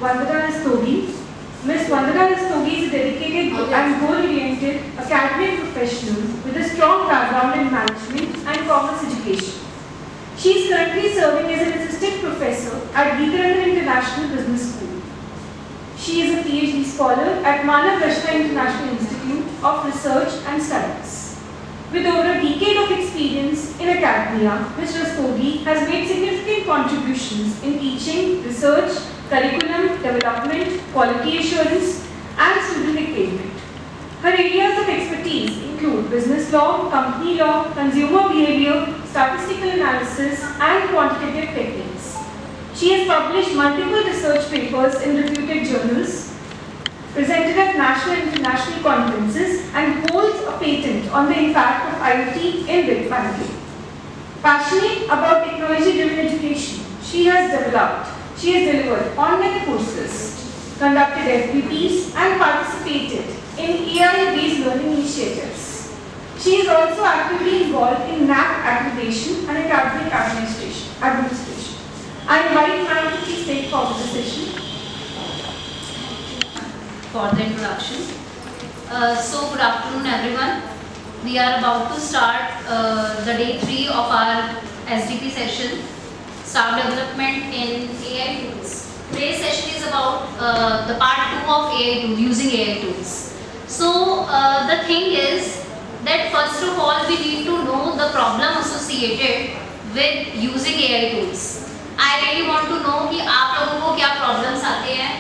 Vandana Rastogi. Ms. Vandana Rastogi is a dedicated and goal-oriented academic professional with a strong background in management and commerce education. She is currently serving as an assistant professor at Vivekananda International Business School. She is a PhD scholar at Manav Rashna International Institute of Research and Studies. With over a decade of experience in academia, Ms. Rastogi has made significant contributions in teaching, research, curriculum development, quality assurance, and student attainment. Her areas of expertise include business law, company law, consumer behavior, statistical analysis, and quantitative techniques. She has published multiple research papers in reputed journals, presented at national and international conferences, and holds a patent on the impact of IoT in big family. Passionate about technology-driven education, she has delivered online courses, conducted FPPs, and participated in AI-based learning initiatives. She is also actively involved in NAAC accreditation and academic administration. I invite Ma'am to please take forward the session. For the introduction. So good afternoon everyone. We are about to start the day 3 of our SDP session, Staff Development in AI Tools. Today's session is about the part 2 of AI tools, using AI tools. So the thing is that first of all we need to know the problem associated with using AI tools. I really want to know कि आप लोगों को क्या problems आते हैं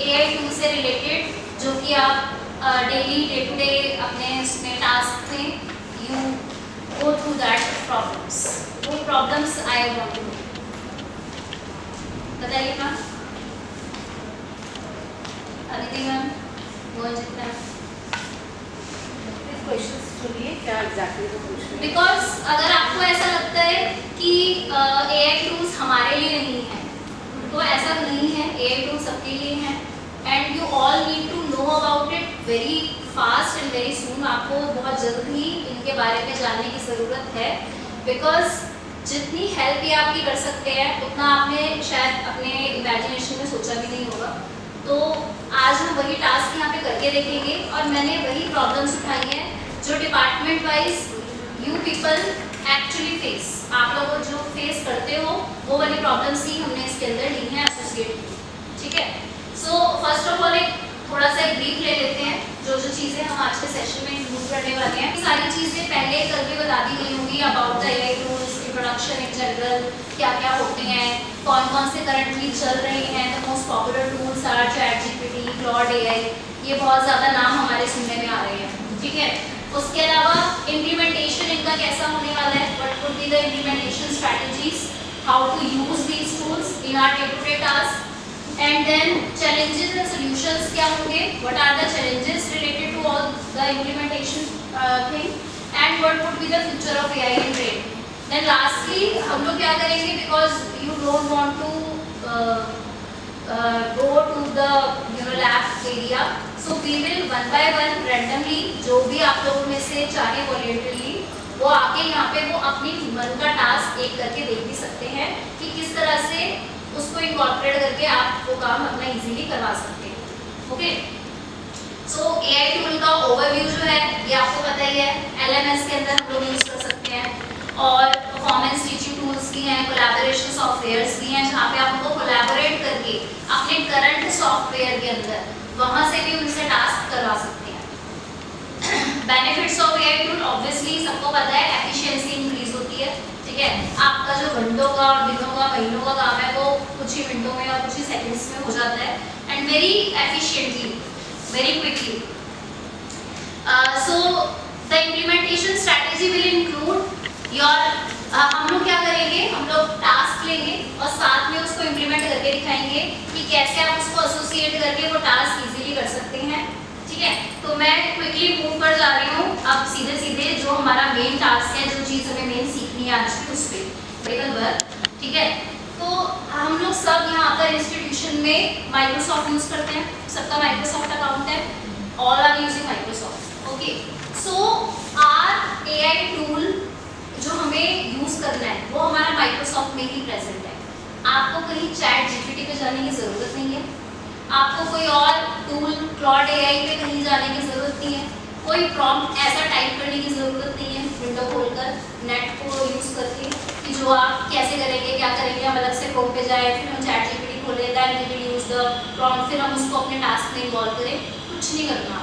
AI tool से related, जो कि आप daily day to day अपने इसमें task में you go through that problems. वो problems I want to know. बताइए ma'am. Aditi ma'am, Mohanjeet ma'am. Questions सुनिए क्या एग्जैक्टली वो पूछ रहे हैं. Because अगर आपको ऐसा लगता है कि AI tools हमारे लिए नहीं है, तो ऐसा नहीं है. AI tools सबके लिए हैं. And you all need to know about it very fast and very soon. आपको बहुत जल्द ही इनके बारे में जानने की ज़रूरत है. Because जितनी हेल्प ये आपकी कर सकते हैं उतना आपने शायद अपने इमेजिनेशन में सोचा भी नहीं होगा. तो आज हम वही टास्क यहाँ पे करके देखेंगे और मैंने वही प्रॉब्लम्स उठाई हैं जो department wise you people actually face. आप लोग जो फेस करते हो वो वाली प्रॉब्लम्स ही हमने इसके अंदर ली हैं एसोसिएट की. ठीक है. सो फर्स्ट ऑफ ऑल एक थोड़ा सा एक ब्रीफ ले लेते हैं जो चीज़ें हम आज के सेशन में इंक्लूड करने वाले हैं. सारी चीज़ें पहले करके बता दी गई होंगी about the AI tools, introduction in general, क्या क्या होते हैं, कौन कौन से करंटली चल रहे हैं. The most popular tools are ChatGPT, Claude AI. ये बहुत ज़्यादा नाम हमारे सुनने में आ रहे हैं. ठीक है. उसके अलावा इम्प्लीमेंटेशन इनका कैसा होने वाला है, what would be the implementation strategies, how to use these tools in our day to day task. And then challenges and solutions क्या होंगे, what are the challenges related to all the implementation thing, and what would be the future of AI in trade. Then lastly हम लोग क्या करेंगे, because you don't want to go to the lab area, so we will one by one randomly जो भी आप लोगों में से चाहे voluntarily वो आके यहाँ पे वो अपनी मन का टास्क एक करके देख भी सकते हैं कि किस तरह से उसको इनकॉर्पोरेट करके आप वो काम अपना इजीली करवा सकते हैं. ओके. सो AI टूल का ओवरव्यू जो है ये आपको पता ही है. LMS के अंदर हम लोग यूज कर सकते हैं और परफॉर्मेंस टीचिंग टूल्स भी हैं, कोलैबोरेशन सॉफ्टवेयर्स भी हैं जहाँ पे आप उनको कोलैबोरेट करके अपने करंट सॉफ्टवेयर के अंदर वहाँ से भी उनसे टास्क करवा सकते हैं. Benefits of AI tool obviously सबको पता है, एफिशिएंसी इंक्रीज होती है. ठीक है. आपका जो घंटों का और दिनों का महीनों का काम है वो कुछ ही मिनटों में और कुछ ही सेकंड्स में हो जाता है and very efficiently, very quickly. So the implementation strategy will include your हम लोग क्या करेंगे, हम लोग टास्क लेंगे और साथ में उसको इम्प्लीमेंट करके दिखाएंगे कि कैसे आप उसको एसोसिएट करके वो टास्क इजीली कर सकते हैं. ठीक है. तो मैं क्विकली मूव कर जा रही हूँ अब सीधे सीधे जो हमारा मेन टास्क है, जो चीज़ हमें मेन सीखनी है आज की उस पर. ठीक है. तो हम लोग सब यहाँ पर इंस्टीट्यूशन में माइक्रोसॉफ्ट यूज़ करते हैं. सबका माइक्रोसॉफ्ट अकाउंट है. All are using Microsoft. Okay. So are AI tool जो हमें यूज़ करना है वो हमारा माइक्रोसॉफ्ट में ही प्रेजेंट है. आपको कहीं ChatGPT पे जाने की ज़रूरत नहीं है. आपको कोई और टूल क्लॉड एआई पे कहीं जाने की ज़रूरत नहीं है, कोई प्रॉम्प्ट ऐसा टाइप करने की ज़रूरत नहीं है विंडो खोलकर नेट को यूज़ करके कि जो आप कैसे करेंगे क्या करेंगे, हम अलग से क्रोम पे जाए, फिर हम चैट जीपीटी खोले, that we will use the prompt, फिर हम उसको अपने टास्क में इन्वॉल्व करें, कुछ नहीं करना।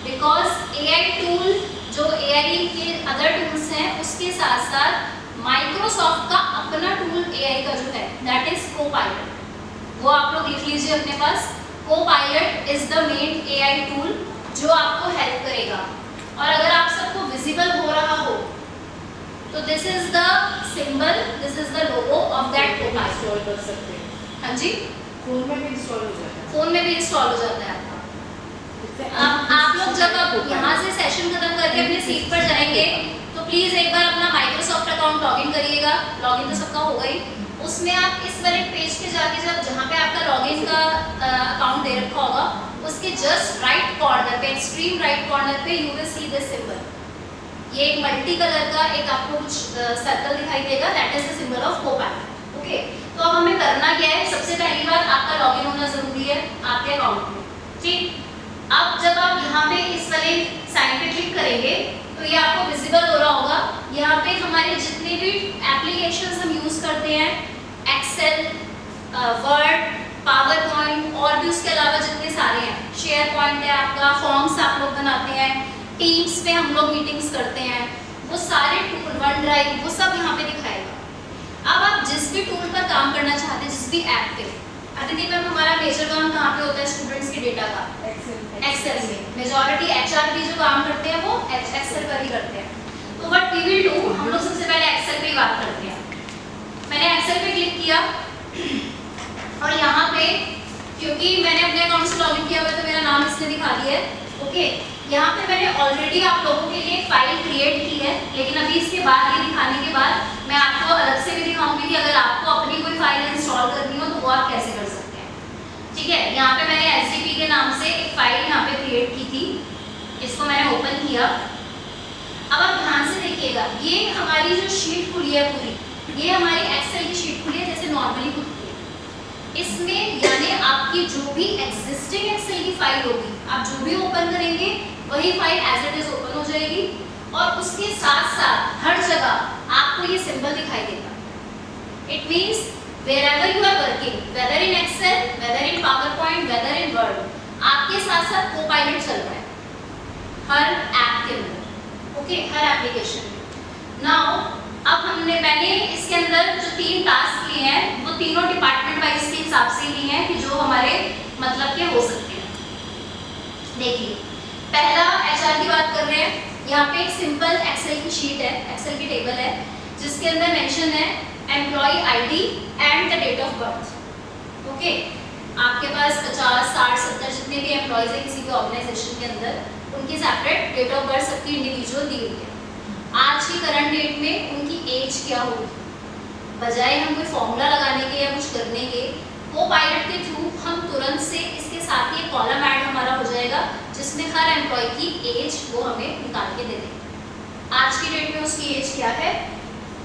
बिकॉज एआई टूल जो एआई के अदर टूल्स हैं उसके साथ साथ माइक्रोसॉफ्ट का अपना टूल एआई का जो है दैट इज कोपायलट, वो आप लोग लिख लीजिए अपने पास। Copilot is the main AI tool जो आपको हेल्प करेगा। और अगर आप सबको विजिबल हो रहा हो तो this is the symbol, this is the logo of that Copilot. Install कर सकते हैं, हाँ जी, फोन में भी इंस्टॉल हो जाता है। फोन में भी इंस्टॉल हो जाता है आपका। अब आप लोग जब अब यहाँ से सेशन खत्म करके अपने सीट पर जाएंगे तो प्लीज एक बार अपना माइक्रोसॉफ्ट अकाउंट लॉगिन करिएगा। लॉगिन तो सबका होगा ही, उसमें आप इस वाले पेज पे जाके जब जहाँ पे आपका लॉगिन का अकाउंट दे रखा होगा उसके जस्ट राइट कॉर्नर पे, एक्सट्रीम राइट कॉर्नर पे you will see this symbol. ये एक मल्टी कलर का एक आपको कुछ सर्कल दिखाई देगा, that is the symbol of Copilot. Okay, तो अब हमें करना क्या है, सबसे पहली बात आपका लॉगिन होना जरूरी है आपके अकाउंट में, ठीक। अब जब आप यहाँ पे इस वाले साइन पे क्लिक करेंगे तो ये आपको विजिबल हो रहा होगा। यहाँ पे हमारे जितने भी एप्लीकेशंस हम यूज करते हैं, एक्सेल, वर्ड, पावर पॉइंट और भी उसके अलावा जितने सारे हैं, शेयर पॉइंट है आपका, फॉर्म्स आप लोग बनाते हैं, टीम्स पे हम लोग मीटिंग्स करते हैं, वो सारे टूल, वन ड्राइव, वो सब यहाँ पे दिखाएगा। अब आप जिस भी टूल पर काम करना चाहते हैं, जिस भी ऐप पे, अदिति मैम हमारा मेजर काम कहाँ पे होता है स्टूडेंट्स के डेटा का? एक्सेल में। मेजॉरिटी एचआर भी जो काम करते हैं वो एक्सेल पर ही करते हैं। तो व्हाट वी विल डू, हम लोग सबसे पहले एक्सेल पे ही बात करते हैं। मैंने एक्सेल पे क्लिक किया और यहाँ पे क्योंकि मैंने अपने अकाउंट से लॉगिन किया हुआ है तो मेरा नाम इसने दिखा दिया है। ओके, यहाँ पे मैंने ऑलरेडी आप लोगों के लिए एक फाइल क्रिएट की है, लेकिन अभी इसके बाद ये दिखाने के बाद मैं आपको अलग से भी दिखाऊंगी कि अगर आपको अपनी कोई फाइल इंस्टॉल करनी हो तो वो आप कैसे कर सकते हैं। ठीक है, यहाँ पे मैंने SDP के नाम से एक फाइल यहाँ पे क्रिएट की थी, इसको मैंने ओपन किया। अब आप ध्यान से देखिएगा, ये हमारी जो शीट खुली है पूरी, ये हमारी एक्सेल की शीट खुली है जैसे नॉर्मली खुलती है। इसमें यानी आपकी जो भी एग्जिस्टिंग एक्सेल की फाइल होगी, आप जो भी ओपन करेंगे वही file as it is open हो जाएगी और उसके साथ साथ हर जगह आपको ये सिंबल दिखाई देगा। It means wherever you are working, whether in Excel, whether in PowerPoint, whether in Word, आपके साथ साथ कोपायलट चल रहा है हर ऐप के अंदर। ओके, हर एप्लीकेशन में। नाउ अब मैंने इसके अंदर जो 3 टास्क लिए हैं वो तीनों डिपार्टमेंट वाइज के हिसाब से लिए हैं कि जो हमारे मतलब के हो सकते हैं। देखिए, पहला एचआर की बात कर रहे हैं। यहाँ पे एक सिंपल एक्सेल की शीट है, एक्सेल की टेबल है जिसके अंदर मेंशन है employee ID and the date of birth. Okay, आपके पास 50, 60, 70 जितने भी एम्प्लॉयज है किसी भी ऑर्गेनाइजेशन के अंदर उनकी सेपरेट डेट ऑफ बर्थ सबकी इंडिविजुअल दी हुई है। आज की करंट डेट में उनकी एज क्या होगी, बजाय हम कोई फॉर्मूला लगाने के या कुछ करने के, कोपायलट के थ्रू हम तुरंत से इसके साथ ही कॉलम ऐड हमारा हो जाएगा जिसमें हर एम्प्लॉय की एज वो हमें निकाल के दे देंगे। आज की डेट में उसकी एज क्या है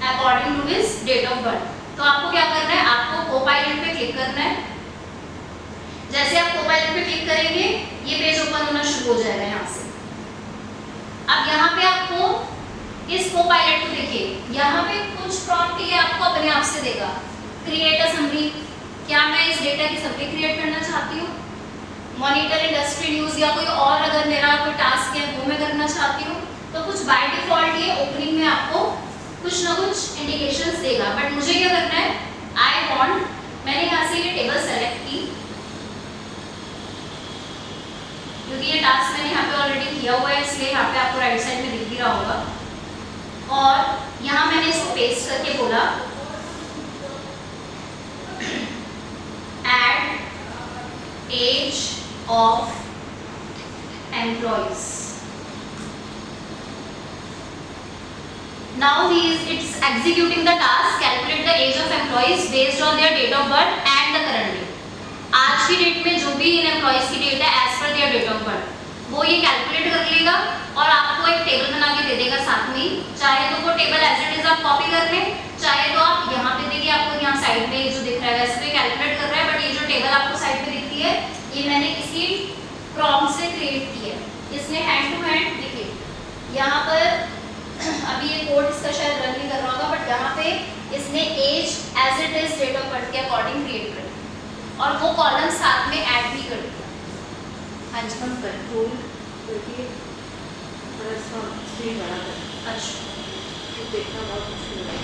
according to his date of birth. तो आपको क्या करना है, आपको कोपायलट पे क्लिक करना है। जैसे आप कोपायलट पे क्लिक करेंगे ये पेज ओपन होना शुरू हो जाएगा यहाँ से। अब यहाँ पे आपको इस कोपायलट को देखिए, यहाँ पे कुछ प्रॉम्प्ट ये आपको अपने आप से देगा। क्रिएट अ समरी, क्या मैं इस डेटा की समरी क्रिएट करना चाहती हूँ, मॉनिटर इंडस्ट्री न्यूज या कोई और अगर मेरा कोई टास्क है वो मैं करना चाहती हूँ, तो कुछ बाय डिफॉल्ट ये ओपनिंग में आपको कुछ ना कुछ इंडिकेशंस देगा। बट मुझे क्या करना है, आई वांट, मैंने यहाँ से ये टेबल सेलेक्ट की क्योंकि ये टास्क मैंने यहाँ पे ऑलरेडी किया हुआ है, इसलिए यहाँ पे आपको राइट साइड में दिख भी रहा होगा। और यहाँ मैंने इसको पेस्ट करके बोला add age of employees. Now it's executing the task, calculate the age of employees based on their date of birth and the current date. आज की डेट में जो भी इन एम्प्लॉयज की डेट है age per their date of birth वो ये कैलकुलेट कर लेगा और आपको एक टेबल बना के दे देगा साथ में। चाहे तो वो टेबल एज इट इज आप कॉपी कर लें, चाहे तो आप यहाँ पे देखिए, आपको यहाँ साइड में जो दिख रहा है वैसे तो कैलकुलेट कर रहा है, बट ये जो टेबल आपको साइड पे दिखती है ये मैंने इसी प्रॉम्प्ट से क्रिएट की है। इसने हैंड टू हैंड देखिए यहाँ पर अभी ये कोड इसका शायद रन नहीं कर रहा होगा, बट यहाँ पे इसने age as it is date of birth के अकॉर्डिंग क्रिएट कर दिया और वो कॉलम साथ में ऐड भी कर दिया। हाँ जी, हम कंट्रोल करके थोड़ा सा स्क्रीन बड़ा कर। अच्छा तो देखना बहुत मुश्किल है।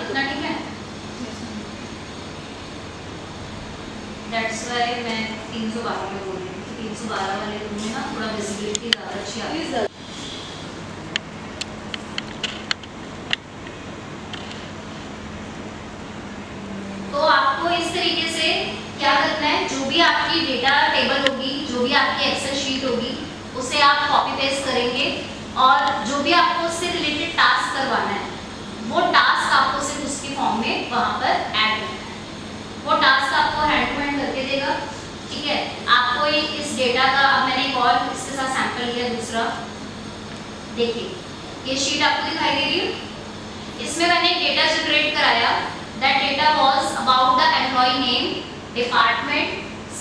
इतना ठीक है। दैट्स व्हाई मैं 312 में बोल रही हूँ कि 312 वाले रूम में ना थोड़ा विजिबिलिटी ज़्यादा अच्छी आती है। तो आपको इस तरीके से क्या करना है, जो भी आपकी डेटा टेबल होगी, जो भी आपकी एक्सेल शीट होगी, उसे आप कॉपी पेस्ट करेंगे और जो भी आपको उससे रिलेटेड टास्क करवाना है वो टास्क आपको सिर्फ उसके फॉर्म में वहाँ पर ऐड करना है। वो टास्क आपको हैंड टू हैंड करके देगा, ठीक है। आपको इस डेटा का, अब मैंने एक और इसके साथ सैंपल लिया दूसरा, देखिए ये शीट आपको दिखाई दे रही है। इसमें मैंने एक डेटा जनरेट कराया। That data was about the employee name, department,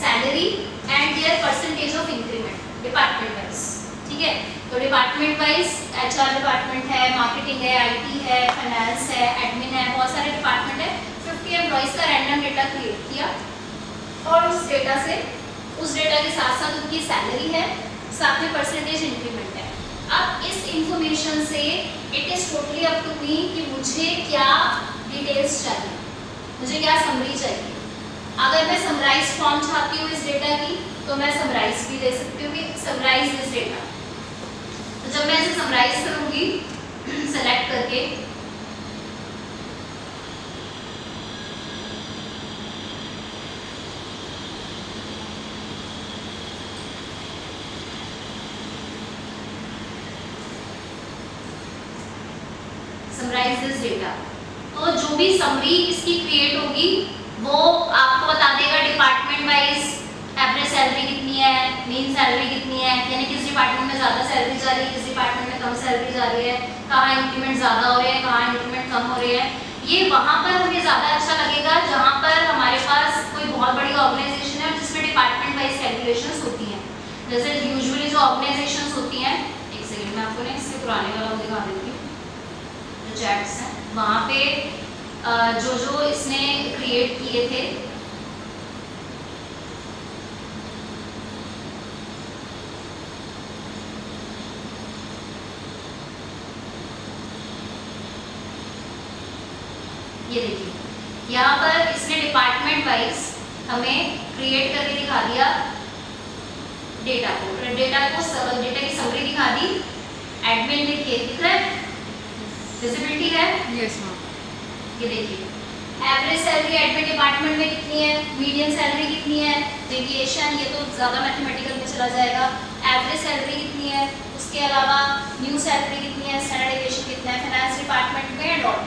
salary and their percentage of increment department wise, ठीक है। तो डिपार्टमेंट वाइज एचआर डिपार्टमेंट है, मार्केटिंग है, आईटी है, फाइनेंस है, एडमिन है, बहुत सारे डिपार्टमेंट है। 50 एम्प्लॉइज का रैंडम डेटा क्रिएट किया और उस डेटा के साथ साथ उनकी सैलरी है, साथ में परसेंटेज इंक्रीमेंट है। अब इस इंफॉर्मेशन से it is totally up to me कि मुझे क्या डिटेल्स चाहिए, मुझे क्या समरी चाहिए। अगर मैं समराइज फॉर्म चाहती हूँ इस डेटा की तो मैं समराइज भी दे सकती हूँ कि समराइज दिस डेटा। तो जब मैं इसे समराइज करूँगी सेलेक्ट करके, समराइज दिस डेटा, तो जो भी समरी इसकी क्रिएट होगी वो आपको बता देगा डिपार्टमेंट वाइज एवरेज सैलरी कितनी है, मीन सैलरी कितनी है, यानी किस डिपार्टमेंट में ज़्यादा सैलरी जा रही है, किस डिपार्टमेंट में कम सैलरी जा रही है, कहाँ इंक्रीमेंट ज़्यादा हो रहे हैं, कहाँ इंक्रीमेंट कम हो रहे हैं। ये वहाँ पर हमें ज़्यादा अच्छा लगेगा जहाँ पर हमारे पास कोई बहुत बड़ी ऑर्गेनाइजेशन है जिसमें डिपार्टमेंट वाइज कैलकुलेशंस होती हैं। जैसे यूजुअली जो ऑर्गेनाइजेशंस होती हैं, एक सेकेंड में आपको ना इससे पुराने वाला दिखा देती हूँ, जो चैट्स हैं वहाँ पे जो इसने क्रिएट किए थे, ये देखिए यहाँ पर इसने डिपार्टमेंट वाइज हमें क्रिएट करके दिखा दिया डेटा की समरी दिखा दी। एडमिन देखिए दिख रहा है, विजिबिलिटी है। Yes ma'am. ये देखिए एवरेज सैलरी एडमिन डिपार्टमेंट में कितनी है, मीडियन सैलरी कितनी है, डेविएशन ये तो ज़्यादा मैथमेटिकल में चला जाएगा, एवरेज सैलरी कितनी है, उसके अलावा न्यू सैलरी कितनी है, स्टैंडर्ड डेविएशन कितना है फाइनेंस डिपार्टमेंट में एंड ऑल।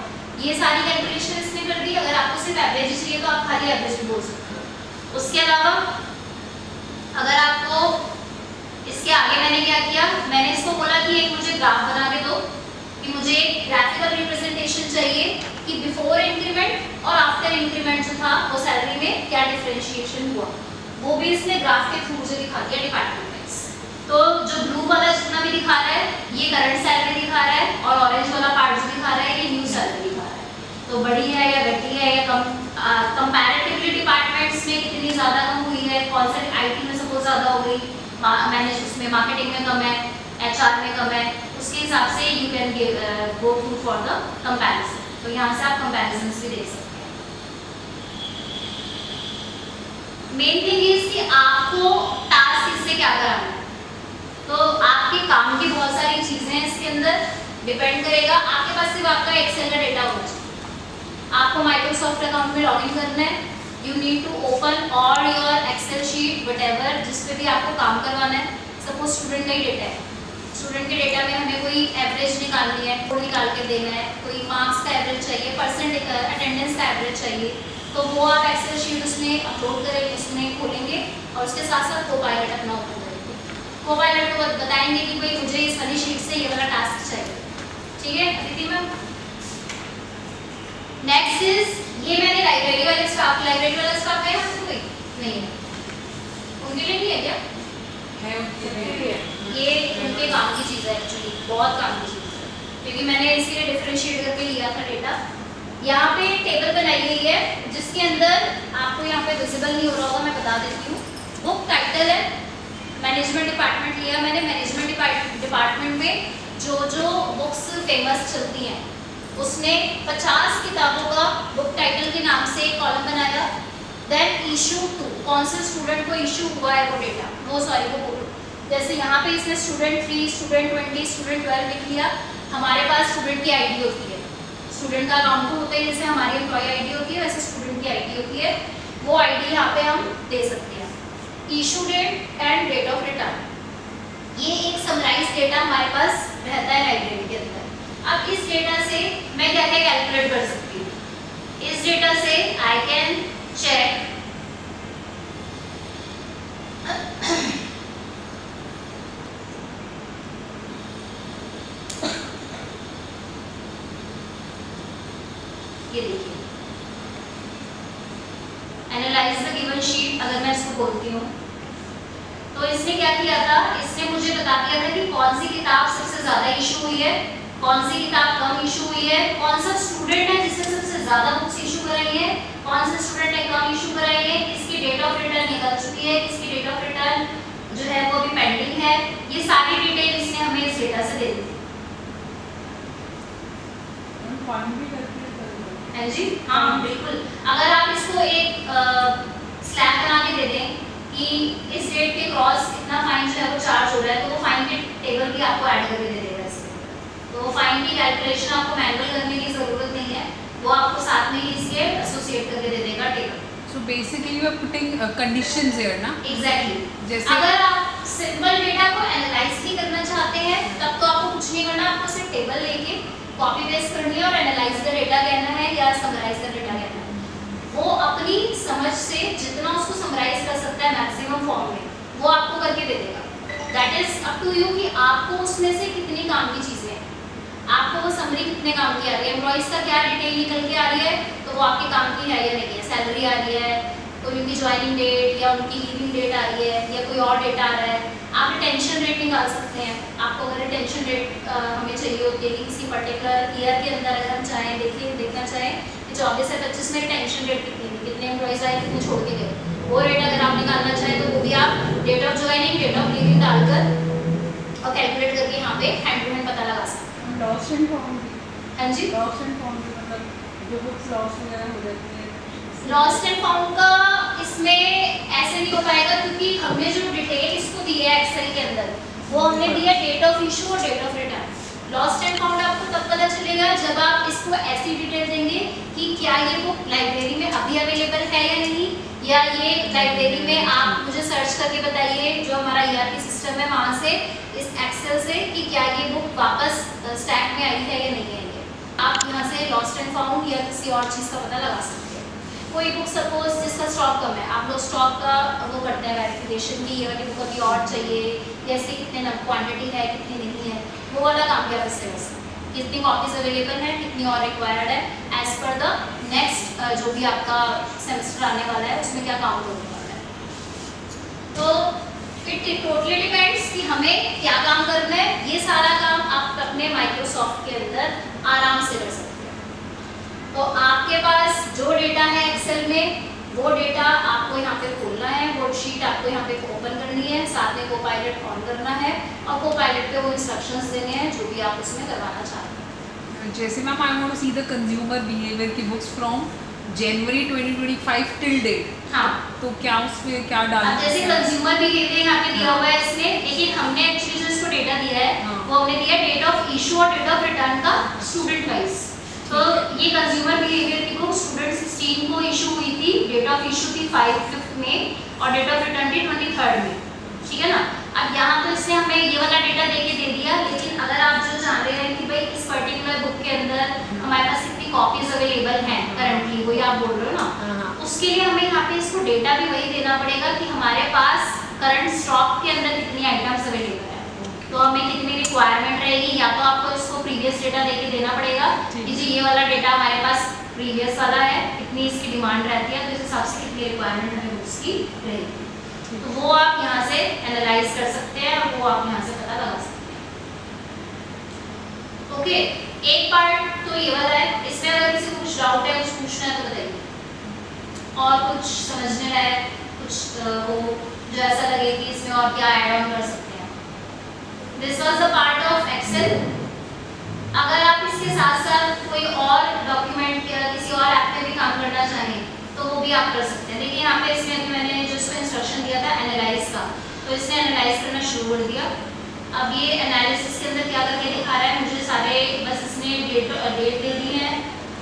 ये सारी कैलकुलेशन इसने कर दी। अगर आपको सिर्फ एवरेज चाहिए तो आप खाली एवरेज भी बोल सकते हो। उसके अलावा अगर आपको इसके आगे मैंने क्या किया, मैंने इसको बोला कि एक मुझे ग्राफ बना के दो, कि मुझे ग्राफिकल रिप्रेजेंटेशन चाहिए कि बिफोर इंक्रीमेंट और आफ्टर इंक्रीमेंट जो था वो सैलरी में क्या डिफरेंशिएशन हुआ, वो भी इसने ग्राफ के थ्रू मुझे दिखा दिया डिपार्टमेंट वाइज। तो जो ब्लू वाला जितना भी दिखा रहा है ये करंट सैलरी दिखा रहा है और ऑरेंज वाला पार्ट जो दिखा रहा है ये न्यू सैलरी दिखा रहा है। तो बढ़ी है या घटी है या कंपैरेटिवली डिपार्टमेंट्स में कितनी ज़्यादा कम हुई है, कौन सा आईटी में सपोज ज़्यादा हो गई, मैनेज उसमें मार्केटिंग में कम है, एचआर में कम है, उसके हिसाब से you can go through for the comparison. तो यहाँ से आप कंपैरिजन्स भी देख सकते हैं। मेन थिंग इज कि आपको टास्क इससे क्या कराना है। तो आपके काम की बहुत सारी चीज़ें हैं इसके अंदर, डिपेंड करेगा। आपके पास सिर्फ आपका एक्सेल का डेटा होना चाहिए। आपको माइक्रोसॉफ्ट अकाउंट में लॉगिन करना है, you need to open all your Excel sheet whatever जिस पे भी आपको काम करवाना है। सपोज स्टूडेंट का ही डेटा है, स्टूडेंट के डेटा में हमें कोई एवरेज निकालनी है, वो निकाल के देना है, कोई मार्क्स का एवरेज चाहिए, परसेंट अटेंडेंस का एवरेज चाहिए, तो वो आप एक्सेल शीट उसमें अपलोड करेंगे, उसमें खोलेंगे और उसके साथ साथ कोपायलट अपना ओपन करेंगे। कोपायलट को बताएंगे कि भाई मुझे इस वाली शीट से ये वाला टास्क चाहिए, ठीक है अदिति मैम। नेक्स्ट इज ये मैंने लाइब्रेरी वाला स्टाफ है यहाँ पे कोई नहीं है, उनके लिए नहीं है क्या? है उनके लिए। ये उनके काम की चीज़ है एक्चुअली, बहुत काम की चीज़ है, क्योंकि मैंने इसीलिए डिफरेंशिएट करके लिया था डेटा। यहाँ पे टेबल बनाई गई है जिसके अंदर आपको यहाँ पे विजिबल नहीं हो रहा होगा, मैं बता देती हूँ। बुक टाइटल है, मैनेजमेंट डिपार्टमेंट लिया मैंने, मैनेजमेंट डिपार्टमेंट में जो बुक्स फेमस चलती हैं उसने 50 किताबों का बुक टाइटल के नाम से एक कॉलम बनाया। देन इशू टू, कौन से स्टूडेंट को इशू हुआ है वो डेटा, वो बुक, जैसे यहाँ पे इसने स्टूडेंट 3, स्टूडेंट 20, स्टूडेंट 12 लिख लिया। हमारे पास स्टूडेंट की आईडी होती है, स्टूडेंट का अकाउंट होता है, जैसे हमारी एम्प्लॉय आईडी होती है वैसे स्टूडेंट की आईडी होती है, वो आईडी यहाँ पे हम दे सकते हैं। Issue date and date of return, ये एक समराइज डेटा हमारे पास रहता है लाइब्रेरी के अंदर। अब इस डेटा से मैं क्या क्या कैलकुलेट कर सकती हूँ? इस डेटा से आई कैन चेक ये देखिए, एनालाइज द गिवन शीट, अगर मैं इसको बोलती हूँ तो इसने क्या किया था, इसने मुझे बता दिया था कि कौन सी किताब सबसे ज्यादा इशू हुई है, कौन सी किताब कम इशू हुई है, कौन सा स्टूडेंट है जिसने सबसे ज्यादा बुक्स इशू कराई है, कौन सा स्टूडेंट ने कम इशू कराई है, किसकी डेट ऑफ रिटर्न निकल चुकी है, किसकी डेट ऑफ रिटर्न जो है वो अभी पेंडिंग है। ये सारी डिटेल इसने हमें इस डेटा से दे दी। है जी, हाँ बिल्कुल। अगर आप इसको एक स्लैब बना के दे दें कि इस डेट के क्रॉस इतना फाइन जो है वो चार्ज हो रहा है, तो वो फाइन के टेबल भी आपको ऐड करके दे देगा इसमें। तो फाइन की कैलकुलेशन आपको मैनुअल करने की ज़रूरत नहीं है, वो आपको साथ में ही इसके एसोसिएट करके दे देगा table. So basically you are putting conditions here, ना? एग्जैक्टली। जैसे अगर आप सिंपल डेटा को एनालाइज नहीं करना चाहते हैं तब तो आपको कुछ नहीं करना, आपको सिर्फ टेबल लेके कॉपी पेस्ट करनी है और एनालाइज का डेटा कहना है या समराइज का डेटा कहना है। वो अपनी समझ से जितना उसको समराइज कर सकता है मैक्सिमम फॉर्म में, वो आपको करके दे देगा। That is up to you कि आपको उसमें से कितनी काम की चीज़ें हैं, आपको वो समरी कितने काम की आ रही है, एम्प्लॉइज का क्या डिटेल निकल के आ रही है तो वो आपके काम की है या नहीं है, सैलरी आ रही है, कोई उनकी ज्वाइनिंग डेट या उनकी लीविंग डेट आ रही है या कोई और डेटा आ रहा है। आप रिटेंशन रेट निकाल सकते हैं, आपको अगर रिटेंशन रेट हमें चाहिए होती है कि किसी पर्टिकुलर ईयर के अंदर अगर हम चाहें देखना चाहें कि 24 से 25 में रिटेंशन रेट कितने एम्प्लॉइज आए, कितने छोड़ के गए, वो रेट अगर आप निकालना चाहें तो वो भी आप date of joining, date of leaving डालकर और कैलकुलेट करके यहाँ पे हैंड टू हैंड पता लगा सकते हैं। लॉस्ट एंड फाउंड भी, हाँ जी, लॉस्ट एंड फाउंड भी मतलब जो बुक्स लॉस्ट वगैरह हो जाती है। लॉस्ट एंड फाउंड का इसमें ऐसे नहीं हो पाएगा क्योंकि हमने जो डिटेल इसको दी है एक्सेल के अंदर वो हमने दिया डेट ऑफ इशू और date of return. Lost and found आपको तब पता चलेगा जब आप इसको ऐसी डिटेल देंगे कि क्या ये बुक लाइब्रेरी में अभी अवेलेबल है या नहीं, या ये लाइब्रेरी में आप मुझे सर्च करके बताइए जो हमारा ERP सिस्टम है वहाँ से इस एक्सेल से कि क्या ये बुक वापस स्टैक में आई है या नहीं आई है। आप यहाँ से लॉस्ट एंड फाउंड या किसी और चीज़ का पता लगा सकते हैं। कोई बुक सपोज जिसका स्टॉक कम है, आप लोग स्टॉक का वो करते हैं वेरिफिकेशन की ये वाली बुक अभी और चाहिए, जैसे कितने क्वांटिटी है कितनी नहीं है, वो वाला काम भी आप इससे कर सकते हैं। कितनी कॉपीज अवेलेबल है, कितनी और रिक्वायर्ड है, एज पर द नेक्स्ट जो भी आपका सेमेस्टर आने वाला है उसमें क्या काउंट होने वाला है। तो इट टोटली डिपेंड्स कि हमें क्या काम करना है। ये सारा काम आप अपने माइक्रोसॉफ्ट के अंदर आराम से कर सकते हैं। तो आपके पास जो डेटा है एक्सेल में वो डेटा आपको यहाँ पे खोलना है, वो शीट आपको यहाँ पे ओपन करनी है, साथ में कोपायलट ऑन करना है और कोपायलट पे वो इंस्ट्रक्शंस देने हैं जो भी आप उसमें करवाना चाहते हैं। जैसे ma'am I want to see the consumer behaviour की books from January 2025 till date, हाँ, तो क्या उसमें क्या डालना अब जैसे कंज्यूमर बिहेवियर यहाँ पे दिया हुआ है इसने, लेकिन हमने एक्चुअली जो इसको डेटा दिया है वो हमने दिया डेट ऑफ इशू और डेट ऑफ रिटर्न का स्टूडेंट वाइज। तो ये कंज्यूमर बिहेवियर की बुक स्टूडेंट 16 को इशू हुई थी, डेट ऑफ इशू थी 5 में और डेट ऑफ रिटर्न थी 23 में, ठीक है ना। अब यहाँ तो इसने हमें ये वाला डेटा देके दे दिया, लेकिन अगर आप जो जान रहे हैं कि भाई इस पर्टिकुलर बुक के अंदर हमारे पास कितनी कॉपीज अवेलेबल हैं करंटली, वही आप बोल रहे हो ना, उसके लिए हमें यहाँ पे इसको डेटा भी वही देना पड़ेगा कि हमारे पास करंट स्टॉक के अंदर कितनी आइटम्स अवेलेबल है, तो हमें कितनी रिक्वायरमेंट रहेगी। या तो आपको इसको प्रीवियस डेटा देके देना पड़ेगा कि जी ये वाला डेटा हमारे पास प्रीवियस वाला है, कितनी इसकी डिमांड रहती है, तो इस हिसाब से कितनी रिक्वायरमेंट हमें बुक्स की रहेगी, तो वो आप यहाँ से एनालाइज कर सकते हैं और वो आप यहाँ से पता लगा सकते हैं। ओके, एक पार्ट तो ये वाला है, इसमें अगर किसी को कुछ डाउट है, कुछ पूछना है तो बताइए, और कुछ समझने है, कुछ वो जो ऐसा लगे कि इसमें और क्या ऐड ऑन कर सकते हैं। This was the part of Excel. अगर आप इसके साथ साथ कोई और डॉक्यूमेंट या किसी और ऐप पे भी काम करना चाहें तो वो भी आप कर सकते हैं। देखिए यहाँ पे इसमें अभी मैंने जो इसको इंस्ट्रक्शन दिया था एनालाइज का, तो इसने एनालाइज करना शुरू कर दिया। अब ये एनालिसिस के अंदर क्या करके दिखा रहा है, मुझे सारे बस इसने डेट दे दी है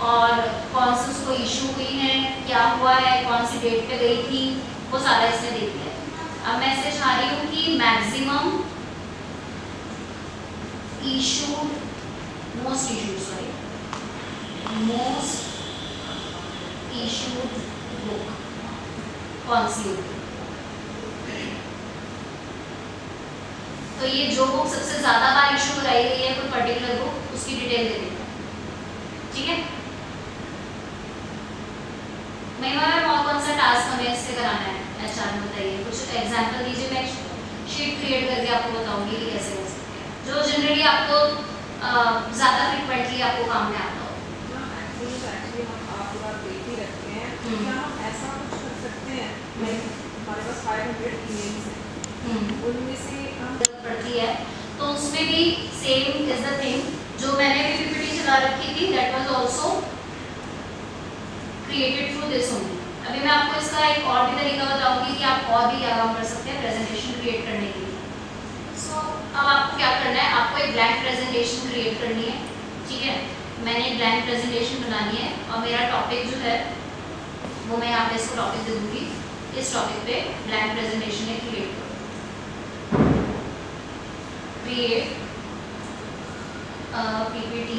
और कौन सी उसको इशू हुई है, क्या हुआ है, कौन सी डेट पे गई थी, वो सारा इसने दे दिया है। अब मैं इसे चाह रही हूँ कि maximum issued, most issued book कौन सी होगी, तो ये जो बुक सबसे ज्यादा बार इशू कराई गई है कोई पर्टिकुलर बुक, उसकी डिटेल दे देगा। ठीक है, महीना में कौन सा टास्क हमें इससे कराना है, एचआर में बताइए, कुछ एग्जांपल दीजिए। मैं शीट क्रिएट करके आपको बताऊंगी कि कैसे कर सकते हैं, जो जनरली आपको ज़्यादा फ्रिक्वेंटली आपको काम में आता हो। एक्चुअली हम आप बार देख ही रखते हैं, क्या हम ऐसा कुछ कर सकते हैं, हमारे पास 500 ईमेल्स हैं, उनमें से हम पड़ती है तो उसमें भी सेम इज द थिंग, जो मैंने भी पीपीटी चला रखी थी that was also created through this only. अभी मैं आपको इसका एक और भी तरीका बताऊंगी कि आप और भी क्या काम कर सकते हैं प्रेजेंटेशन क्रिएट करने के लिए। सो अब आपको क्या करना है, आपको एक ब्लैंक प्रेजेंटेशन क्रिएट करनी है। ठीक है, मैंने एक ब्लैंक प्रेजेंटेशन बनानी है और मेरा टॉपिक जो है वो मैं यहाँ पे इसको टॉपिक दे दूँगी, इस टॉपिक पे ब्लैंक प्रेजेंटेशन है क्रिएट करो, create PPT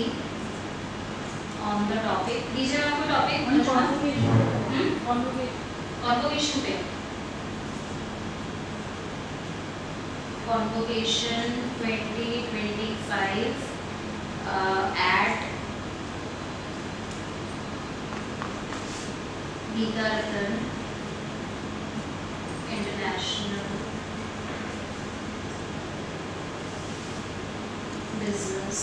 on the topic. दीजिए आपको टॉपिक कॉन्वोकेशन पे, convocation 2025 at Geeta Ratan international business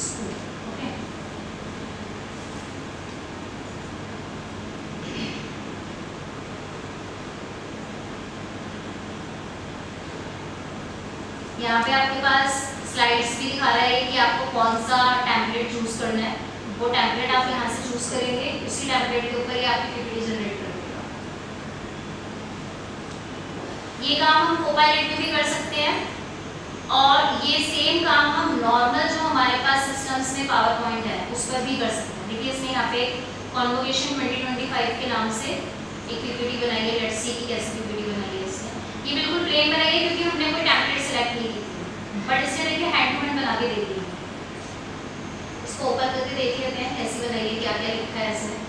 school. Okay, यहाँ पे आपके पास स्लाइड्स भी दिखा रहा है कि आपको कौन सा टेम्पलेट चूज करना है, वो टेम्पलेट आप यहाँ से चूज करेंगे, उसी टेम्पलेट के ऊपर ही आपकी पीपीटी जनरेट कर देगा। ये काम हम कोपायलट में भी कर सकते हैं और ये सेम काम हम नॉर्मल जो हमारे पास सिस्टम्स में पावर पॉइंट है उस पर भी कर सकते हैं। देखिए इसने यहाँ पे कॉन्वोकेशन 2025 के नाम से एक पीपीटी बनाई है, लेट्स सी कि कैसी पीपीटी बनाई है इसने। ये बिल्कुल प्लेन बनाई है क्योंकि हमने कोई टेम्पलेट सेलेक्ट नहीं की थी, बट इससे देखिए हैंड टू हैंड बना के दे दी है। इसको ओपन करके देख लेते हैं कैसी बनाई है, क्या क्या लिखा है इसमें।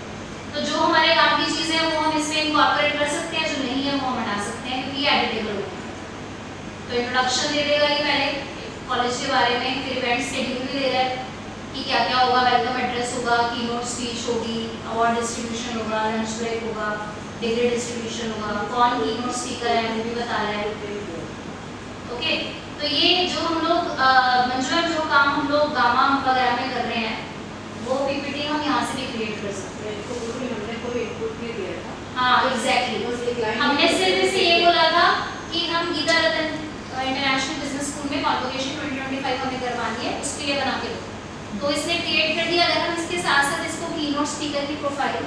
तो जो हमारे काम की चीज़ें हैं वो हम इसमें इनकॉर्पोरेट कर सकते हैं, जो नहीं है वो हम हटा सकते हैं क्योंकि ये एडिटेबल होता है। तो इंट्रोडक्शन दे देगा ये पहले कॉलेज के बारे में, फिर इवेंट शेड्यूल भी दे रहा है कि क्या क्या होगा, वेलकम एड्रेस होगा, कीनोट स्पीच होगी, अवार्ड डिस्ट्रीब्यूशन होगा, लंच ब्रेक होगा, डिग्री डिस्ट्रीब्यूशन होगा, कौन कीनोट स्पीकर है वो भी बता रहा है। ओके, तो ये जो हम लोग मंजुला जो काम हम लोग गामा वगैरह में कर रहे हैं वो पीपीटी हम यहाँ से भी क्रिएट कर सकते हैं। हमने कोई इनपुट नहीं दिया था। हाँ एग्जैक्टली, हमने सिर्फ इसे ये बोला था कि हम Gita Ratan international business school में कॉन्वोकेशन 2025 हमें करवानी है, उसके लिए बना के दो, तो इसने क्रिएट कर दिया। अगर हम इसके साथ साथ इसको कीनोट स्पीकर की प्रोफाइल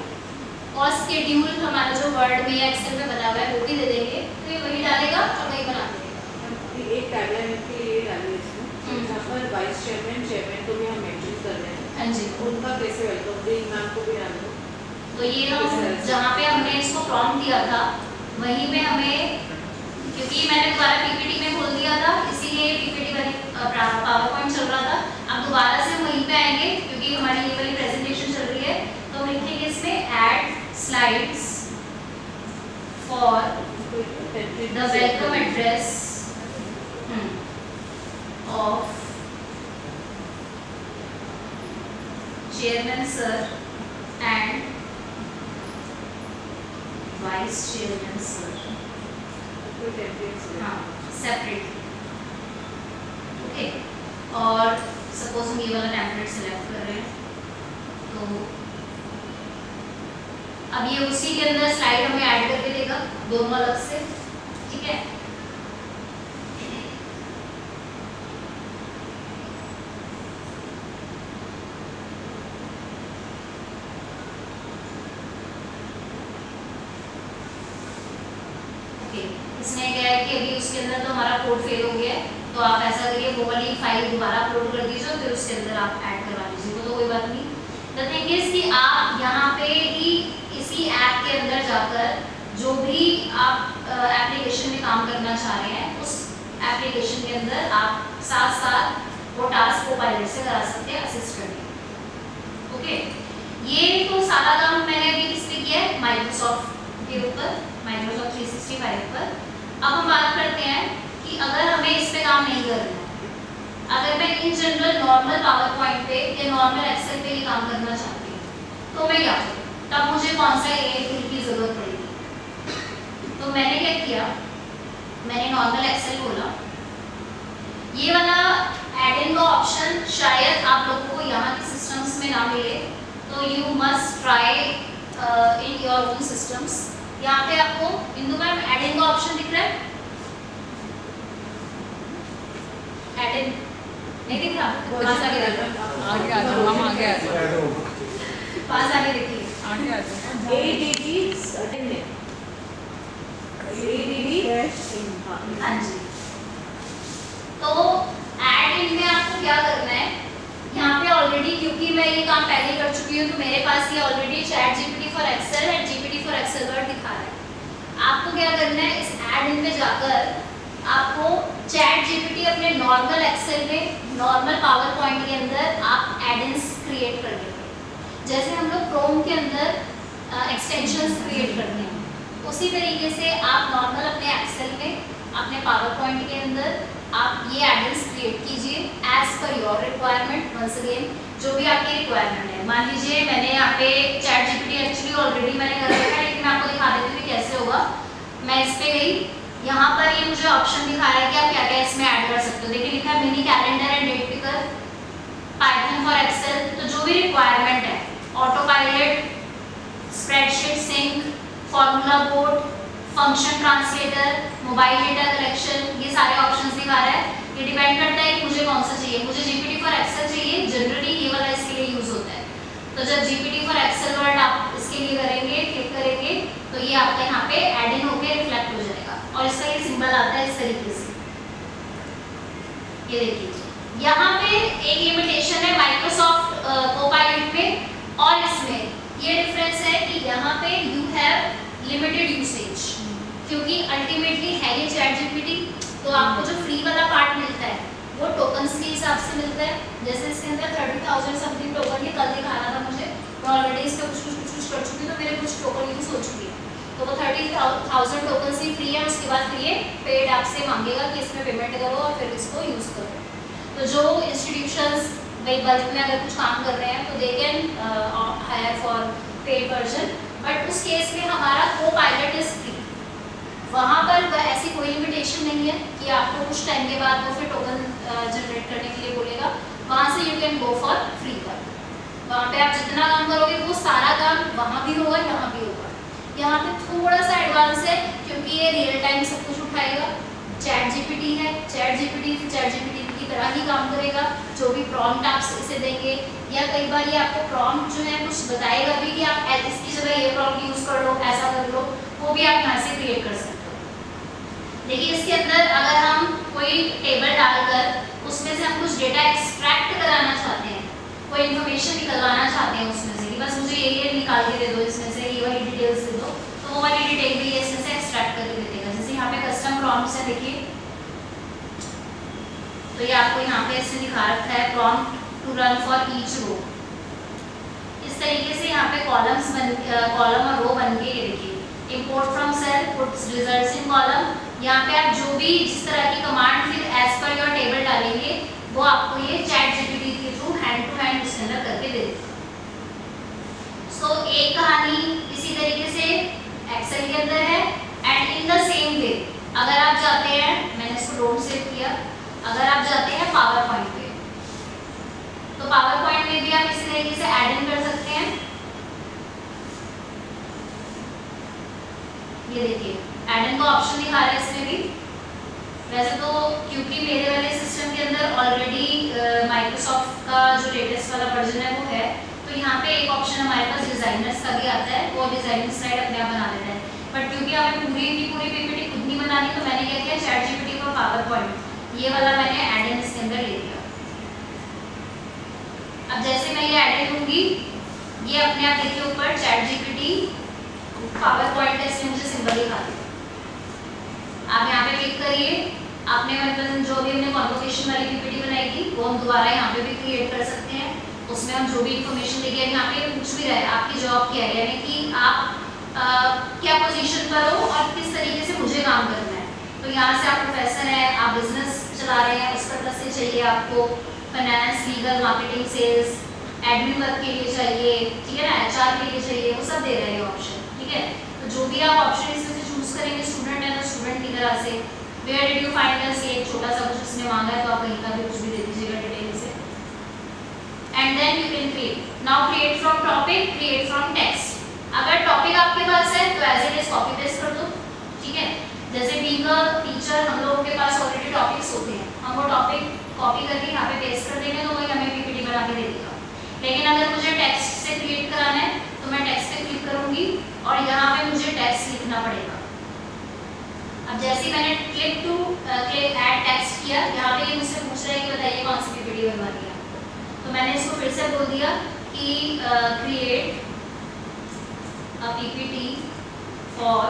और स्केड्यूल हमारा जो वर्ड में या एक्सेल में बना हुआ है वो भी दे देंगे, तो ये वही डालेगा और वही बना देगा। एक टैगलाइन के लिए डालिए इसमें, जहाँ पर वाइस चेयरमैन चेयरमैन को भी हम मेंशन कर रहे हैं, हाँ जी, उनका कैसे वेलकम डे मैम को भी डाल दो। तो ये हम जहाँ पे हमने इसको प्रॉम्प्ट दिया था वहीं पे हमें, क्योंकि मैंने दोबारा पीपीटी में खोल दिया था इसीलिए पीपीटी वाली पावर पॉइंट चल रहा था। अब दोबारा से हम वहीं पे आएंगे क्योंकि हमारी ये वाली प्रेजेंटेशन चल रही है, तो हम लिखेंगे इसमें add slides for the welcome address of chairman sir and vice chairman sir, कोई टेम्पलेट से हाँ सेपरेटली, ओके। और सपोज हम ये वाला टेम्पलेट सेलेक्ट कर रहे हैं, तो अब ये उसी के अंदर स्लाइड हमें ऐड करके देगा दोनों अलग से, ठीक है। इसमें क्या है कि अभी उसके अंदर तो हमारा कोड फेल हो गया है, तो आप ऐसा करिए वो वाली फाइल दोबारा अपलोड कर दीजिए, फिर उसके अंदर आप ऐड करवा लीजिए, वो तो कोई बात नहीं। द थिंग इज कि आप यहाँ पे ही इसी ऐप के अंदर जाकर जो भी आप एप्लीकेशन में काम करना चाह रहे हैं, उस एप्लीकेशन के अंदर आप साथ साथ वो टास्क को पायलट से करा सकते हैं असिस्ट करके, ओके। ये तो सारा काम मैंने अभी किस पे किया है, माइक्रोसॉफ्ट के ऊपर, माइक्रोसॉफ्ट 365 पर। अब हम बात करते हैं कि अगर हमें इस पे काम नहीं करना है, अगर मैं in general normal power point पे या नॉर्मल एक्सेल पे ही काम करना चाहती हूँ, तो मैं क्या करूँ, तब मुझे कौन सा AI टूल की ज़रूरत पड़ेगी। तो मैंने क्या किया, मैंने नॉर्मल एक्सेल खोला, ये वाला एड इन का ऑप्शन शायद आप लोगों को यहाँ के सिस्टम्स में ना मिले, तो you must try in your own systems. यहाँ पे आपको इंदु मैम एड इन का ऑप्शन दिख रहा है, एड इन नहीं दिख रहा, पास आगे देखिए, आगे आ जाओ, हम आगे आ जाओ, पास आगे देखिए, आगे आ जाओ। हाँ जी। तो एड इन में आपको क्या करना है, यहाँ पे ऑलरेडी क्योंकि मैं ये काम पहले कर चुकी हूँ, तो मेरे पास ये already chat GPT for Excel and GPT for Excel Word दिखा रहा है। आपको क्या करना है, इस एड इन में जाकर आपको चैट जीपीटी अपने नॉर्मल एक्सेल में, नॉर्मल पावर पॉइंट के अंदर आप एड इन्स क्रिएट कर लेंगे, जैसे हम लोग क्रोम के अंदर एक्सटेंशंस क्रिएट करते हैं, उसी तरीके से आप नॉर्मल अपने एक्सेल में, अपने पावर पॉइंट के अंदर आप ये एड-इन्स क्रिएट कीजिए as per your requirement. Once again जो भी आपकी रिक्वायरमेंट है, मान लीजिए मैंने यहाँ पे चैट जीपीटी एक्चुअली ऑलरेडी मैंने कर रखा है, लेकिन मैं आपको दिखा देती हूँ कैसे होगा। मैं इस पे गई, यहाँ पर ये मुझे ऑप्शन दिखा रहा है कि आप क्या क्या इसमें ऐड कर सकते हो। देखिए लिखा है mini calendar and date picker, Python for Excel, तो जो भी रिक्वायरमेंट है, autopilot, spreadsheet sync, formula board, function translator, mobile data collection, ये सारे ऑप्शंस दिखा रहा है। ये डिपेंड करता है कि मुझे कौन सा चाहिए। मुझे जीपीटी फॉर एक्सेल चाहिए, जनरली ये वाला इसके लिए यूज होता है। तो जब जीपीटी फॉर एक्सेल वर्ड आप इसके लिए करेंगे, क्लिक करेंगे, तो ये आपके यहाँ पे एड इन होकर रिफ्लेक्ट हो जाएगा और इसका ये सिंबल आता है इस तरीके से। ये देखिए यहाँ पे एक लिमिटेशन है माइक्रोसॉफ्ट कोपायलट में और इसमें ये डिफरेंस है कि यहाँ पे यू हैव लिमिटेड यूसेज, क्योंकि अल्टीमेटली है ये चैट जीपीटी, तो आपको जो फ्री वाला पार्ट मिलता है वो टोकन्स के हिसाब से मिलता है। जैसे इसके अंदर 30,000 समथिंग टोकन ये कल दिखाना था मुझे, तो ऑलरेडी इस पर कुछ कर चुकी हूँ, तो मेरे कुछ टोकन यूज हो चुकी है। तो वो 30,000 टोकन ही फ्री है, उसके बाद फिर ये पेड आपसे मांगेगा कि इसमें पेमेंट करो और फिर इसको यूज़ करो। तो जो इंस्टीट्यूशंस भाई बल्क में अगर कुछ काम कर रहे हैं तो they can hire for paid version, but उस केस में हमारा कोपायलट इज फ्री। वहाँ पर ऐसी कोई लिमिटेशन नहीं है कि आपको कुछ टाइम के बाद वो फिर टोकन जनरेट करने के लिए बोलेगा। वहाँ से you can go for free work. वहाँ पे आप जितना काम करोगे वो सारा काम वहाँ भी होगा, यहाँ भी होगा। यहाँ पे थोड़ा सा एडवांस है क्योंकि ये रियल टाइम सब कुछ उठाएगा। चैट जीपीटी है, चैट जीपीटी की तरह ही काम करेगा। जो भी प्रॉम्प्ट आप इसे देंगे, या कई बार ये आपको प्रॉम्प्ट जो है कुछ बताएगा भी कि आप इसकी जगह ये प्रॉम्प्ट यूज़ कर लो, ऐसा कर लो, वो भी आप यहाँ से क्रिएट कर सकते हो। देखिए इसके अंदर अगर हम कोई टेबल डालकर उसमें से हम कुछ डेटा एक्सट्रैक्ट कराना चाहते हैं, कोई इन्फॉर्मेशन निकलवाना चाहते हैं उसमें से, बस मुझे ये निकाल के दे दो, इसमें से ये वाली डिटेल्स दे दो, तो वो वाली डिटेल भी ये इसमें से एक्सट्रैक्ट करके दे देगा। जैसे यहाँ पे कस्टम प्रॉम्प्ट्स है, देखिए तो ये आपको यहाँ पे ऐसे दिखा रखा है prompt to run for each row. इस तरीके से यहाँ पे कॉलम और रो बन के, ये देखिए import from cell puts results in column. यहाँ पे आप जो भी जिस तरह की कमांड फिर एज पर योर टेबल डालेंगे वो आपको ये चैट जीपीटी के थ्रू हैंड टू हैंड उसके अंदर करके दे देगा। सो एक कहानी इसी तरीके से एक्सेल के अंदर है and in the same way अगर आप जाते हैं, मैंने इसको डोंट सेव किया, अगर आप जाते हैं पावर पॉइंट पे तो पावर पॉइंट में भी आप इसी तरीके से ऐड इन कर सकते हैं। ये देखिए ऐड इन का ऑप्शन दिखा रहा है इसमें भी। वैसे तो क्योंकि मेरे वाले सिस्टम के अंदर ऑलरेडी माइक्रोसॉफ्ट का जो लेटेस्ट वाला वर्जन है वो है, तो यहाँ पे एक ऑप्शन हमारे पास डिजाइनर्स का भी आता है, वो डिजाइनिंग स्लाइड अपने आप बना देता है। बट क्योंकि हमें पूरी की पूरी पीपीटी खुद नहीं बनानी तो मैंने क्या किया, चैट जीपीटी और पावर पॉइंट ये वाला मैंने ऐड इन इसके अंदर ले लिया। अब जैसे मैं ये ऐड इन लूंगी, ये अपने आप देखिए ऊपर चैट जीपीटी पावर पॉइंट का इसने मुझे सिंबल दिखा दिया। आप यहाँ पे क्लिक करिए, आपने मतलब जो भी हमने कॉन्वोकेशन वाली पीपीटी बनाई थी वो हम दोबारा यहाँ पे भी क्रिएट कर सकते हैं। उसमें हम जो भी इंफॉर्मेशन देंगे, यहाँ पे पूछ भी रहे आपकी जॉब क्या है, यानी कि आप क्या पोजीशन पर हो और किस तरीके से मुझे काम करना है। तो यहाँ से आप प्रोफेसर हैं, आप बिजनेस चला रहे हैं, उस पर्पज से चाहिए आपको finance, legal, marketing, sales, admin work के लिए चाहिए, ठीक है ना, एचआर के लिए चाहिए, वो सब दे रहे हैं ऑप्शन, ठीक है। तो जो भी आप ऑप्शन इसमें से चूज करेंगे, स्टूडेंट है तो स्टूडेंट की तरह से, where did you find this, ये एक छोटा सा कुछ उसने मांगा है तो आप कहीं का भी कुछ भी दे दीजिएगा डिटेल से। And then you can create. Now create from topic, create from text. अगर टॉपिक आपके पास है तो as it is copy paste कर दो, ठीक है। जैसे बीइंग अ टीचर हम लोगों के पास ऑलरेडी टॉपिक्स होते हैं, हम वो टॉपिक कॉपी करके यहाँ पे पेस्ट कर देंगे तो वही हमें पीपीटी बना के दे देगा। लेकिन अगर मुझे टेक्स्ट से क्रिएट कराना है तो मैं टेक्स्ट पे क्लिक करूंगी और यहाँ पे मुझे टेक्स्ट लिखना पड़ेगा। अब जैसे मैंने क्लिक ऐड टेक्स्ट किया, यहाँ पे मुझसे पूछ रहा है कि बताइए कौन सी पीपीटी बनवानी है आपको, तो मैंने इसको फिर से बोल दिया कि create a PPT for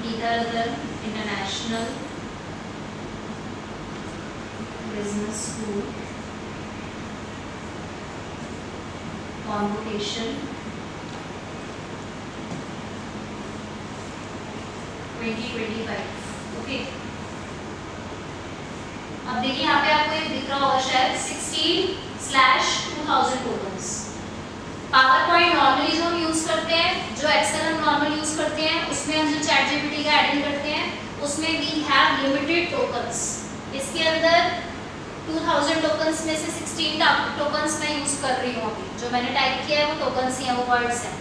Geetharadhar International Business School Convocation 2025। Okay, अब देखिए यहाँ पे आपको एक दिख रहा होगा शायद 16/2000 टोकन्स। पावर पॉइंट नॉर्मली जो हम यूज करते हैं, जो एक्सेल हम नॉर्मल यूज करते हैं, उसमें हम जो चैट जीपीटी का ऐड इन करते हैं उसमें वी हैव लिमिटेड टोकन्स। इसके अंदर 2000 टोकन्स में से 16 टोकन्स मैं यूज कर रही हूँ अभी, जो मैंने टाइप किया है वो टोकन्स ही हैं, वो वर्ड्स हैं।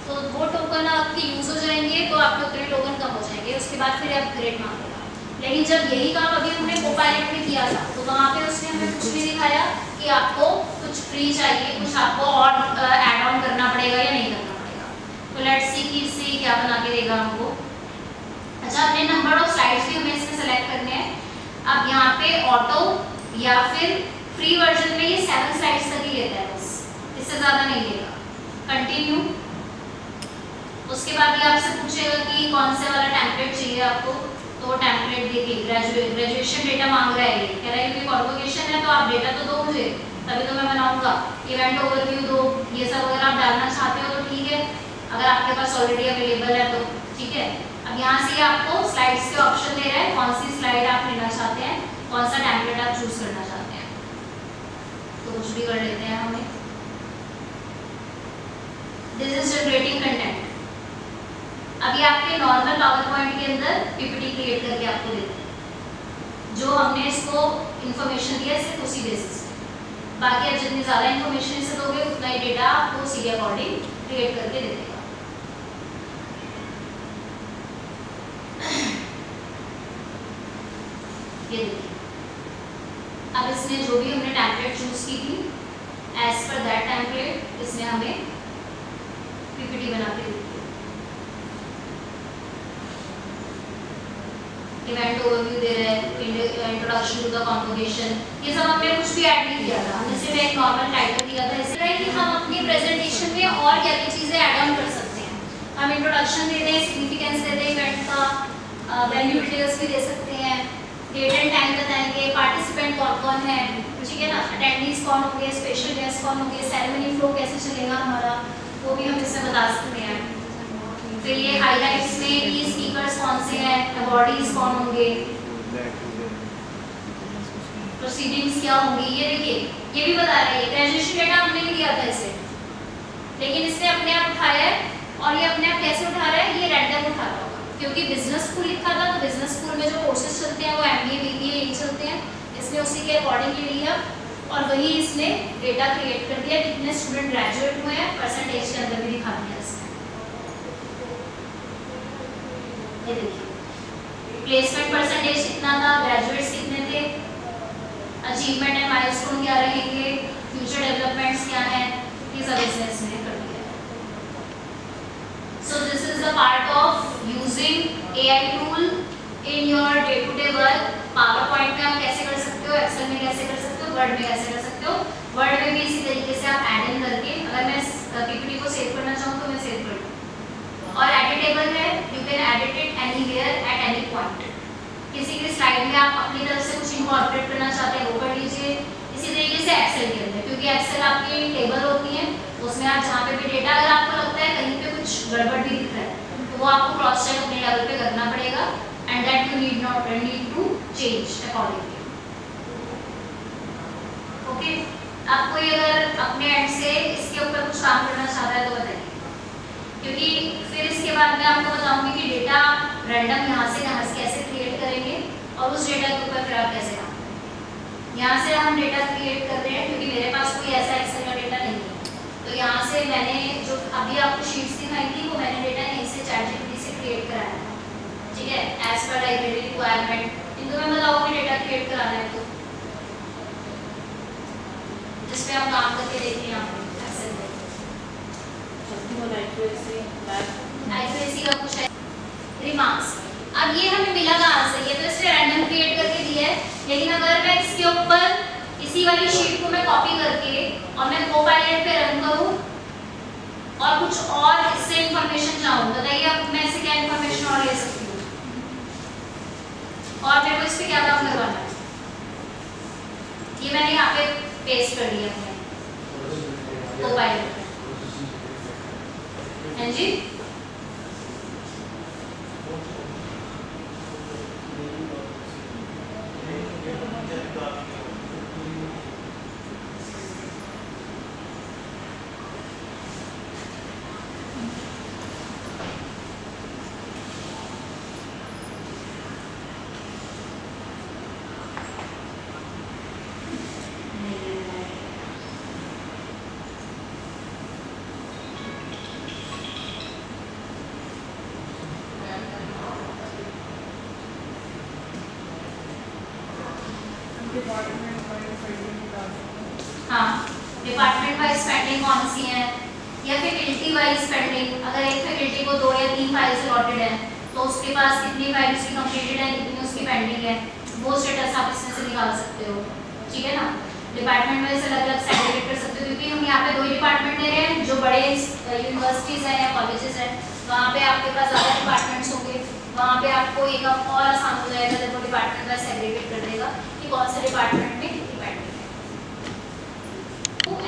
तो वो टोकन आपके यूज हो जाएंगे तो आपके उतने टोकन कम हो जाएंगे, उसके बाद फिर अपग्रेड मांगेगा। लेकिन जब यही काम अभी हमने कोपायलट में किया था तो वहाँ पे उसने हमें कुछ नहीं दिखाया कि आपको कुछ फ्री चाहिए, कुछ आपको और ऐड ऑन करना पड़ेगा या नहीं करना पड़ेगा। तो लेट्स सी कि इससे क्या बना के देगा हमको। अच्छा, अपने नंबर ऑफ स्लाइड्स भी हमें इसमें सेलेक्ट करने हैं। अब यहाँ पे ऑटो या फिर फ्री वर्जन में ये 7 स्लाइड्स तक ही लेता है, बस इससे ज़्यादा नहीं लेगा। कंटिन्यू। उसके बाद ये आपसे पूछेगा कि कौन से वाला टेम्पलेट चाहिए आपको, तो वो टेम्पलेट देखिए ग्रेजुएशन डेटा मांग रहा है, ये कह रहा है कि कॉन्वोकेशन है तो आप डेटा तो दो मुझे, तभी तो मैं बनाऊंगा। इवेंट ओवरव्यू दो, ये सब अगर आप डालना चाहते हो तो ठीक है, अगर आपके पास ऑलरेडी अवेलेबल है तो ठीक है। अब यहाँ से आपको स्लाइड्स के ऑप्शन दे रहा है, कौन सी स्लाइड आप लेना चाहते हैं, कौन सा टेम्पलेट आप चूज करना चाहते हैं, तो कुछ भी कर लेते हैं हमें। This is generating content. अभी आपके नॉर्मल पावर पॉइंट के अंदर पीपीटी क्रिएट करके आपको देते हैं, जो हमने इसको इन्फॉर्मेशन दिया सिर्फ उसी बेसिस पे। बाकी आप जितनी ज़्यादा इन्फॉर्मेशन इसे दोगे उतना ही डेटा आपको उसी के अकॉर्डिंग क्रिएट करके दे देगा। ये देखिए, अब इसने जो भी हमने टेम्पलेट चूज की थी, एज पर दैट टेम्पलेट इसने हमें पीपीटी बना के दी। इवेंट ओवरव्यू दे रहे हैं, इंट्रोडक्शन टू द कॉन्वोकेशन, ये सब हमने कुछ भी ऐड नहीं किया था, हमने सिर्फ एक नॉर्मल टाइटल दिया था। इस तरह कि हम अपनी प्रेजेंटेशन में और क्या क्या चीज़ें ऐड ऑन कर सकते हैं। हम इंट्रोडक्शन दे दें, सिग्निफिकेंस दे दें इवेंट का, वेन्यू डिटेल्स भी दे सकते हैं, डेट एंड टाइम बताएंगे, पार्टिसिपेंट कौन कौन है, ठीक है ना, अटेंडीज कौन होंगे, स्पेशल गेस्ट कौन होंगे, सेरेमनी फ्लो कैसे चलेगा हमारा, वो भी हम इसमें बता सकते हैं। फिर ये हाईलाइट्स में की स्पीकर्स कौन से हैं, अवॉर्डीज कौन होंगे, प्रोसीडिंग्स क्या होंगी, ये देखिए ये भी बता रहा है। ग्रेजुएशन डेटा हमने भी दिया था इसे, लेकिन इसने अपने आप उठाया है। और ये अपने आप कैसे उठा रहा है, ये रैंडम उठा रहा होगा, क्योंकि बिजनेस स्कूल लिखा था, तो बिजनेस स्कूल में जो कोर्सेज चलते हैं वो MBA BBA यही चलते हैं। इसने उसी के अकॉर्डिंग लिया और वही इसने डेटा क्रिएट कर दिया। कितने स्टूडेंट ग्रेजुएट हुए हैं परसेंटेज के अंदर भी दिखा दिया इसने। ये देखिए प्लेसमेंट परसेंटेज कितना था, ग्रेजुएट्स कितने थे, अचीवमेंट एंड माइलस्टोन क्या रहेंगे, फ्यूचर डेवलपमेंट्स क्या है, ये सब इसने कर दिया। So this is the part of using AI tool in your day-to-day work. PowerPoint में आप कैसे कर सकते हो, Excel में कैसे कर सकते हो, Word में कैसे कर सकते हो। Word में भी इसी तरीके से आप ऐड इन करके, अगर मैं PPT को सेव करना चाहूँ तो मैं सेव कर दूँ। और एडिटेबल है, you can edit it anywhere at any point। किसी की स्लाइड में आप अपनी तरफ से कुछ इनकॉर्पोरेट करना चाहते हैं वो कर लीजिए। इसी तरीके से एक्सेल के अंदर, क्योंकि एक्सेल आपकी टेबल होती है, उसमें आप जहाँ पे भी डेटा, अगर आपको लगता है कहीं पे कुछ गड़बड़ भी दिख रहा है तो वो आपको क्रॉस चेक अपने लेवल पे करना पड़ेगा, and that you need to change accordingly. Okay, आप कोई अगर अपने एंड से इसके ऊपर कुछ काम करना चाहता है तो बताइए, क्योंकि फिर इसके बाद मैं आपको बताऊंगी कि डेटा रैंडम यहाँ से कैसे क्रिएट करेंगे और उस डेटा के ऊपर फिर आप कैसे काम करेंगे। यहाँ से हम डेटा क्रिएट कर रहे हैं क्योंकि मेरे पास कोई ऐसा एक्सेल का डेटा नहीं है, तो यहाँ से मैंने जो अभी आपको शीट्स दिखाई थी वो मैंने डेटा यहीं से ChatGPT से क्रिएट कराया था, ठीक है, एज पर लाइब्रेरी रिक्वायरमेंट। इनको मैं बताऊँगी डेटा क्रिएट कराना है तो जिसपे हम काम करके देखते हैं। यहाँ पे एक्सेल में एक्यूरेसी का कुछ है, रिमार्क्स। अब ये हमें मिला कहाँ से, ये तो इसने रैंडम क्रिएट करके दिया है, लेकिन अगर मैं इसके ऊपर इसी वाली शीट को मैं कॉपी करके और मैं कोपायलट पे रन करूँ और कुछ और इससे इंफॉर्मेशन चाहूँ, बताइए अब मैं इससे क्या इंफॉर्मेशन और ले सकती हूँ, और मेरे को इस पे क्या काम करवाना है। ये मैंने यहाँ पे पेस्ट कर दिया है कोपायलट पे। हाँ जी, हाँ, डिपार्टमेंट वाइज स्पेंडिंग कौन सी है, या फैकल्टी वाइज स्पेंडिंग। अगर एक फैकल्टी को 2 या 3 फाइल्स अलॉटेड है तो उसके पास कितनी फाइल उसकी कंप्लीटेड है, कितनी उसकी पेंडिंग है, वो स्टेटस आप इसमें से निकाल सकते हो, ठीक है ना। डिपार्टमेंट वाइज अलग अलग सेग्रीगेट कर सकते हो, क्योंकि हम यहाँ पे 2 ही डिपार्टमेंट ले रहे हैं। जो बड़े यूनिवर्सिटीज़ हैं या कॉलेजेस हैं वहाँ पे आपके पास ज़्यादा डिपार्टमेंट्स होंगे, वहाँ पे आपको एक और आसान हो जाएगा जब वो डिपार्टमेंट वाइज सेग्रीगेट कर देगा कि कौन से डिपार्टमेंट में कितनी पेंडिंग है।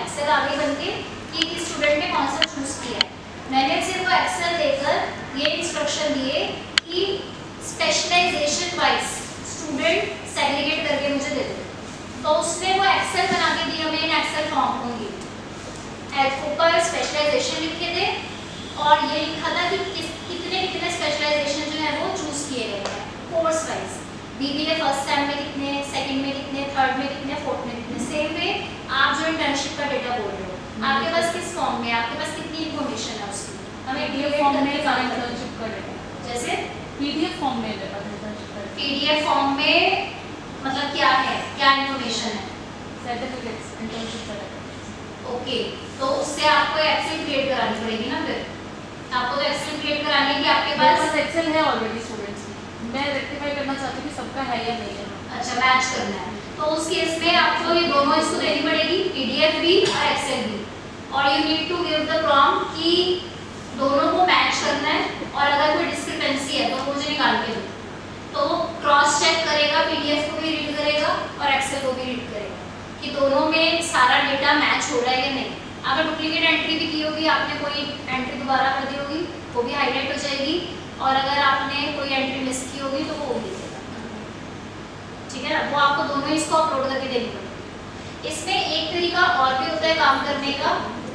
एक्सेल आगे बनके कि किस स्टूडेंट ने कौन सा चूज किया है। मैंने सिर्फ एक्सेल देकर ये इंस्ट्रक्शन दिए कि स्पेशलाइजेशन वाइज स्टूडेंट सेग्रीगेट करके मुझे दे दो, तो उसने वो एक्सेल बना के दिया। मैं इन एक्सेल फॉर्म होंगी ऊपर स्पेशलाइजेशन लिखे थे और ये लिखा था कि कितने स्पेशलाइजेशन जो है वो चूज किए गए हैं course wise. BBA first time में कितने, सेकंड में कितने, थर्ड में कितने, फोर्थ में कितने। सेम वे आप जो इंटर्नशिप का डेटा बोल रहे हो आपके पास किस फॉर्म में, आपके पास कितनी इन्फॉर्मेशन है उसकी, हमें PDF फॉर्म में इंटर्नशिप का डेटा, जैसे PDF फॉर्म में डेटा इंटर्नशिप का PDF फॉर्म में मतलब क्या है, क्या इन्फॉर्मेशन है, सर्टिफिकेट्स इंटर्नशिप का डेटा। ओके, तो उससे आपको एक्सेल क्रिएट करानी पड़ेगी ना। फिर आपको तो एक्सेल क्रिएट करानी है कि आपके पास एक्सेल है ऑलरेडी स्टूडेंट्स की, मैं रेक्टिफाई करना चाहती हूँ कि सबका है या नहीं है। अच्छा, मैच करना है, तो उस केस में आपको ये दोनों इसको देनी पड़ेगी, PDF भी और एक्सेल भी। और you need to give the prompt कि दोनों को मैच करना है और अगर कोई डिस्क्रिपेंसी है तो मुझे निकाल के दो। तो वो क्रॉस चेक करेगा, PDF को भी रीड करेगा और एक्सेल को भी रीड करेगा कि दोनों में सारा डेटा मैच हो रहा है या नहीं। अगर डुप्लीकेट एंट्री भी की होगी, आपने कोई एंट्री दोबारा कर दी होगी, वो भी हाईलाइट हो जाएगी, और अगर आपने कोई एंट्री मिस की होगी तो वो भी दिखेगा। ठीक है ना, वो आपको दोनों ही इसको अपलोड करके देनी पड़ेगी। इसमें एक तरीका और भी होता है काम करने का,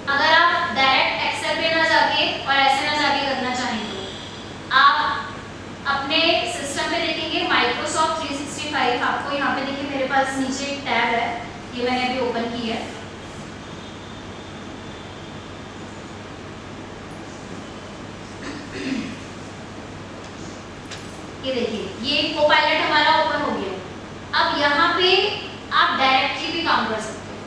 अगर आप डायरेक्ट एक्सेल पे ना जाके और ऐसे ना जाके करना चाहेंगे, आप अपने सिस्टम पे देखेंगे माइक्रोसॉफ्ट 365, आपको यहाँ पे देखिए मेरे पास नीचे एक टैब है, ये मैंने अभी ओपन की है। ये देखिए ये कोपायलट हमारा ओपन हो गया। अब यहाँ पे आप डायरेक्टली भी काम कर सकते हो।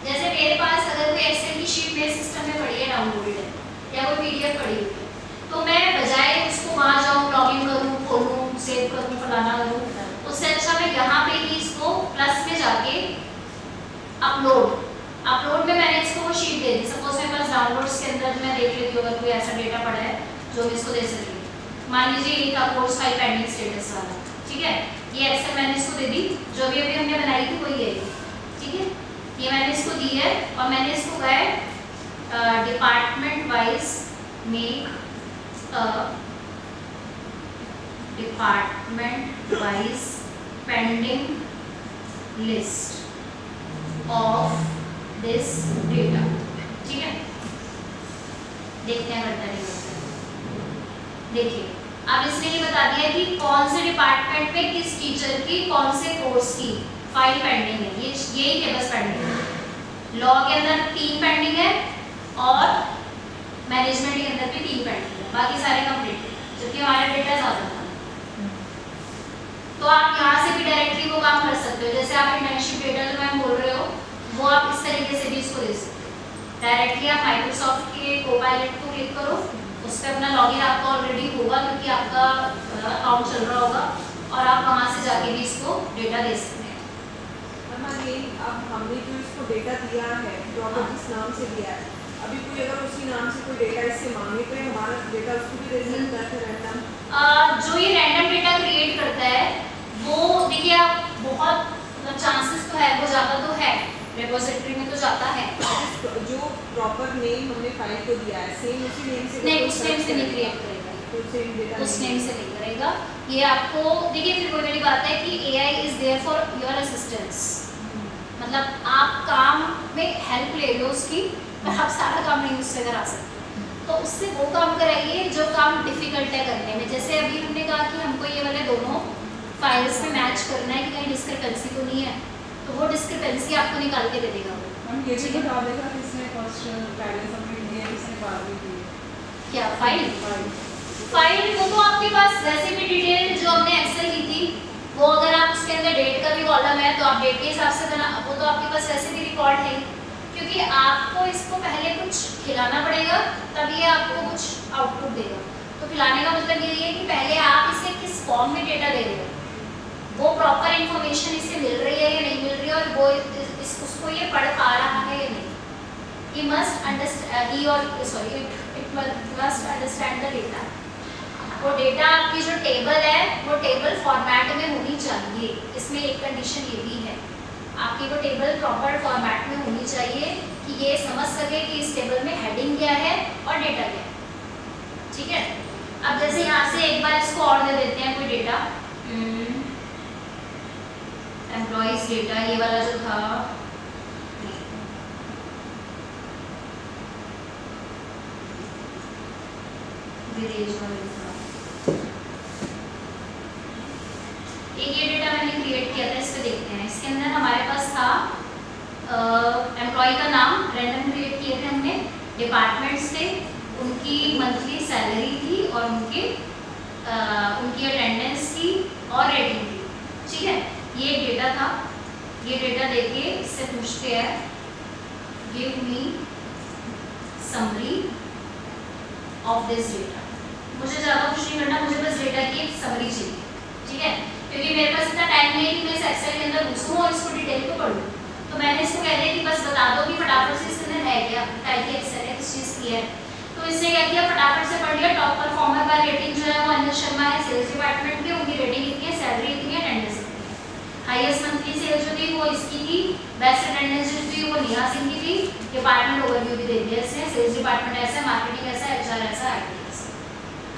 जैसे मेरे पास अगर कोई एक्सेल की शीट मेरे सिस्टम में पड़ी है, डाउनलोडेड है, या कोई पीडीएफ पड़ी हुई है, तो मैं बजाय उसको वहाँ जाऊँ, लॉगिन करूँ, खोलूँ, सेव करूँ, फलाना करूँ, उससे अच्छा मैं यहाँ पे ही इसको प्लस में जाके अपलोड में मैंने इसको वो शीट दे दी। सपोज मेरे पास डाउनलोड्स के अंदर मैं देख लेती हूँ अगर कोई ऐसा डेटा पड़ा है जो मैं इसको दे सकती हूँ। मान लीजिए ये था कोर्स फाइल पेंडिंग स्टेटस वाला, ठीक है, ये एक्सेल मैंने इसको दे दी, जो भी अभी हमने बनाई थी वही है, ठीक है, ये मैंने इसको दी है और मैंने इसको कहा है department wise make department wise pending list of this data, ठीक है, देखते हैं करता नहीं करता। देखिए अब इसने ये बता दिया कि कौन से डिपार्टमेंट में किस टीचर की कौन से कोर्स की फाइल पेंडिंग है, यही है बस पेंडिंग है। लॉ के अंदर 3 पेंडिंग है और मैनेजमेंट के अंदर भी 3 पेंडिंग है, बाकी सारे कंप्लीट है, जबकि हमारा डेटा ज़्यादा था। तो आप यहाँ से भी डायरेक्टली वो काम कर सकते हो, जैसे आप इंटर्नशिप डेटा जो मैम बोल रहे हो वो आप इस तरीके से भी इसको दे सकते हो। डायरेक्टली आप माइक्रोसॉफ्ट के कोपायलट को क्लिक करो, उस पर अपना लॉगिन आपका ऑलरेडी होगा क्योंकि आपका अकाउंट चल रहा होगा, और आप वहाँ से जाके भी इसको डेटा दे सकते हैं। अब हमने जो इसको डेटा दिया है, जो आपको किस नाम से दिया है, अभी कोई अगर उसी नाम से कोई डेटा इससे मांगे तो हमारा डेटा उसको भी दे सकता है रैंडम। जो ये रैंडम डेटा क्रिएट करता है वो देखिए आप बहुत मतलब चांसेस तो है वो जाता तो है रिपोजिटरी में, तो जाता है। जो प्रॉपर नेम हमने फाइल को दिया है सेम उसी नेम से नहीं, उस नेम से नहीं क्रिएट करेगा, तो सेम डेटा उस नेम से नहीं करेगा। ये आपको देखिए फिर वही वाली बात है कि AI is there for your assistance, मतलब आप काम में हेल्प ले लो उसकी, पर आप सारा काम नहीं उससे करा सकते, तो उससे वो काम कराइए जो काम डिफिकल्ट है करने में। जैसे अभी हमने कहा कि हमको ये वाले दोनों फाइल्स में मैच करना है कि कहीं डिस्क्रिपेंसी तो नहीं है, तो वो डिस्क्रिपेंसी आपको निकाल के दे देगा। हम ये भी बता देगा कि इसने फर्स्ट गाइडेंस सबमिट किया है, इसने बाद में की है क्या फाइल वो तो आपके पास वैसे भी डिटेल जो हमने एक्सेल की थी, वो अगर आप उसके अंदर डेट का भी कॉलम है तो आप डेट के हिसाब से बना, वो तो आपके पास वैसे भी रिकॉर्ड है, क्योंकि आपको इसको पहले कुछ खिलाना पड़ेगा तभी आपको कुछ आउटपुट देगा। तो खिलाने का मतलब ये है कि पहले आप इसे किस फॉर्म में डेटा दे रहे हो, वो प्रॉपर इंफॉर्मेशन इससे मिल रही है या नहीं मिल रही है, और वो उसको ये पढ़ पा रहा है या नहीं। He must understand, it must understand the data. वो डेटा आपकी जो टेबल है वो टेबल फॉर्मेट में होनी चाहिए। इसमें एक कंडीशन ये भी है, आपकी वो टेबल प्रॉपर फॉर्मेट में होनी चाहिए कि ये समझ सके कि इस टेबल में हेडिंग क्या है और डेटा क्या है, ठीक है। अब जैसे यहाँ से एक बार इसको और दे देते हैं कोई डेटा, एम्प्लॉइज डेटा, ये वाला जो था एक ये डेटा मैंने क्रिएट किया था, इस पे देखते हैं। इसके अंदर हमारे पास था एम्प्लॉय का नाम रैंडम क्रिएट किए थे हमने, डिपार्टमेंट्स थे, उनकी मंथली सैलरी थी और उनकी अटेंडेंस थी और रेटिंग थी, ठीक है। ये एक डेटा था, ये डेटा देके इससे पूछते हैं give me summary of this data. मुझे ज़्यादा कुछ नहीं करना, मुझे बस डेटा की एक समरी चाहिए, ठीक है, क्योंकि मेरे पास इतना टाइम नहीं है कि मैं इस एक्सेल के अंदर घुसूँ और इसको डिटेल को पढ़ूँ। तो मैंने इसको कह दिया कि बस बता दो कि फटाफट से इसके अंदर है क्या, टाइप की एक्सेल है, किस चीज़ की है। तो इसने क्या किया, फटाफट से पढ़ लिया। टॉप परफॉर्मर बाय रेटिंग जो है वो अनिल शर्मा है, सेल्स डिपार्टमेंट की, उनकी रेटिंग इतनी है, सैलरी इतनी है, अटेंडेंस इतनी है। हाईएस्ट मंथली सेल जो थी वो इसकी थी, बेस्ट अटेंडेंस जो थी वो नेहा सिंह की थी। डिपार्टमेंट ओवरव्यू भी दे दिया इसने, सेल्स डिपार्टमेंट ऐसा, मार्केटिंग ऐसा, HR ऐसा, IT ऐसा।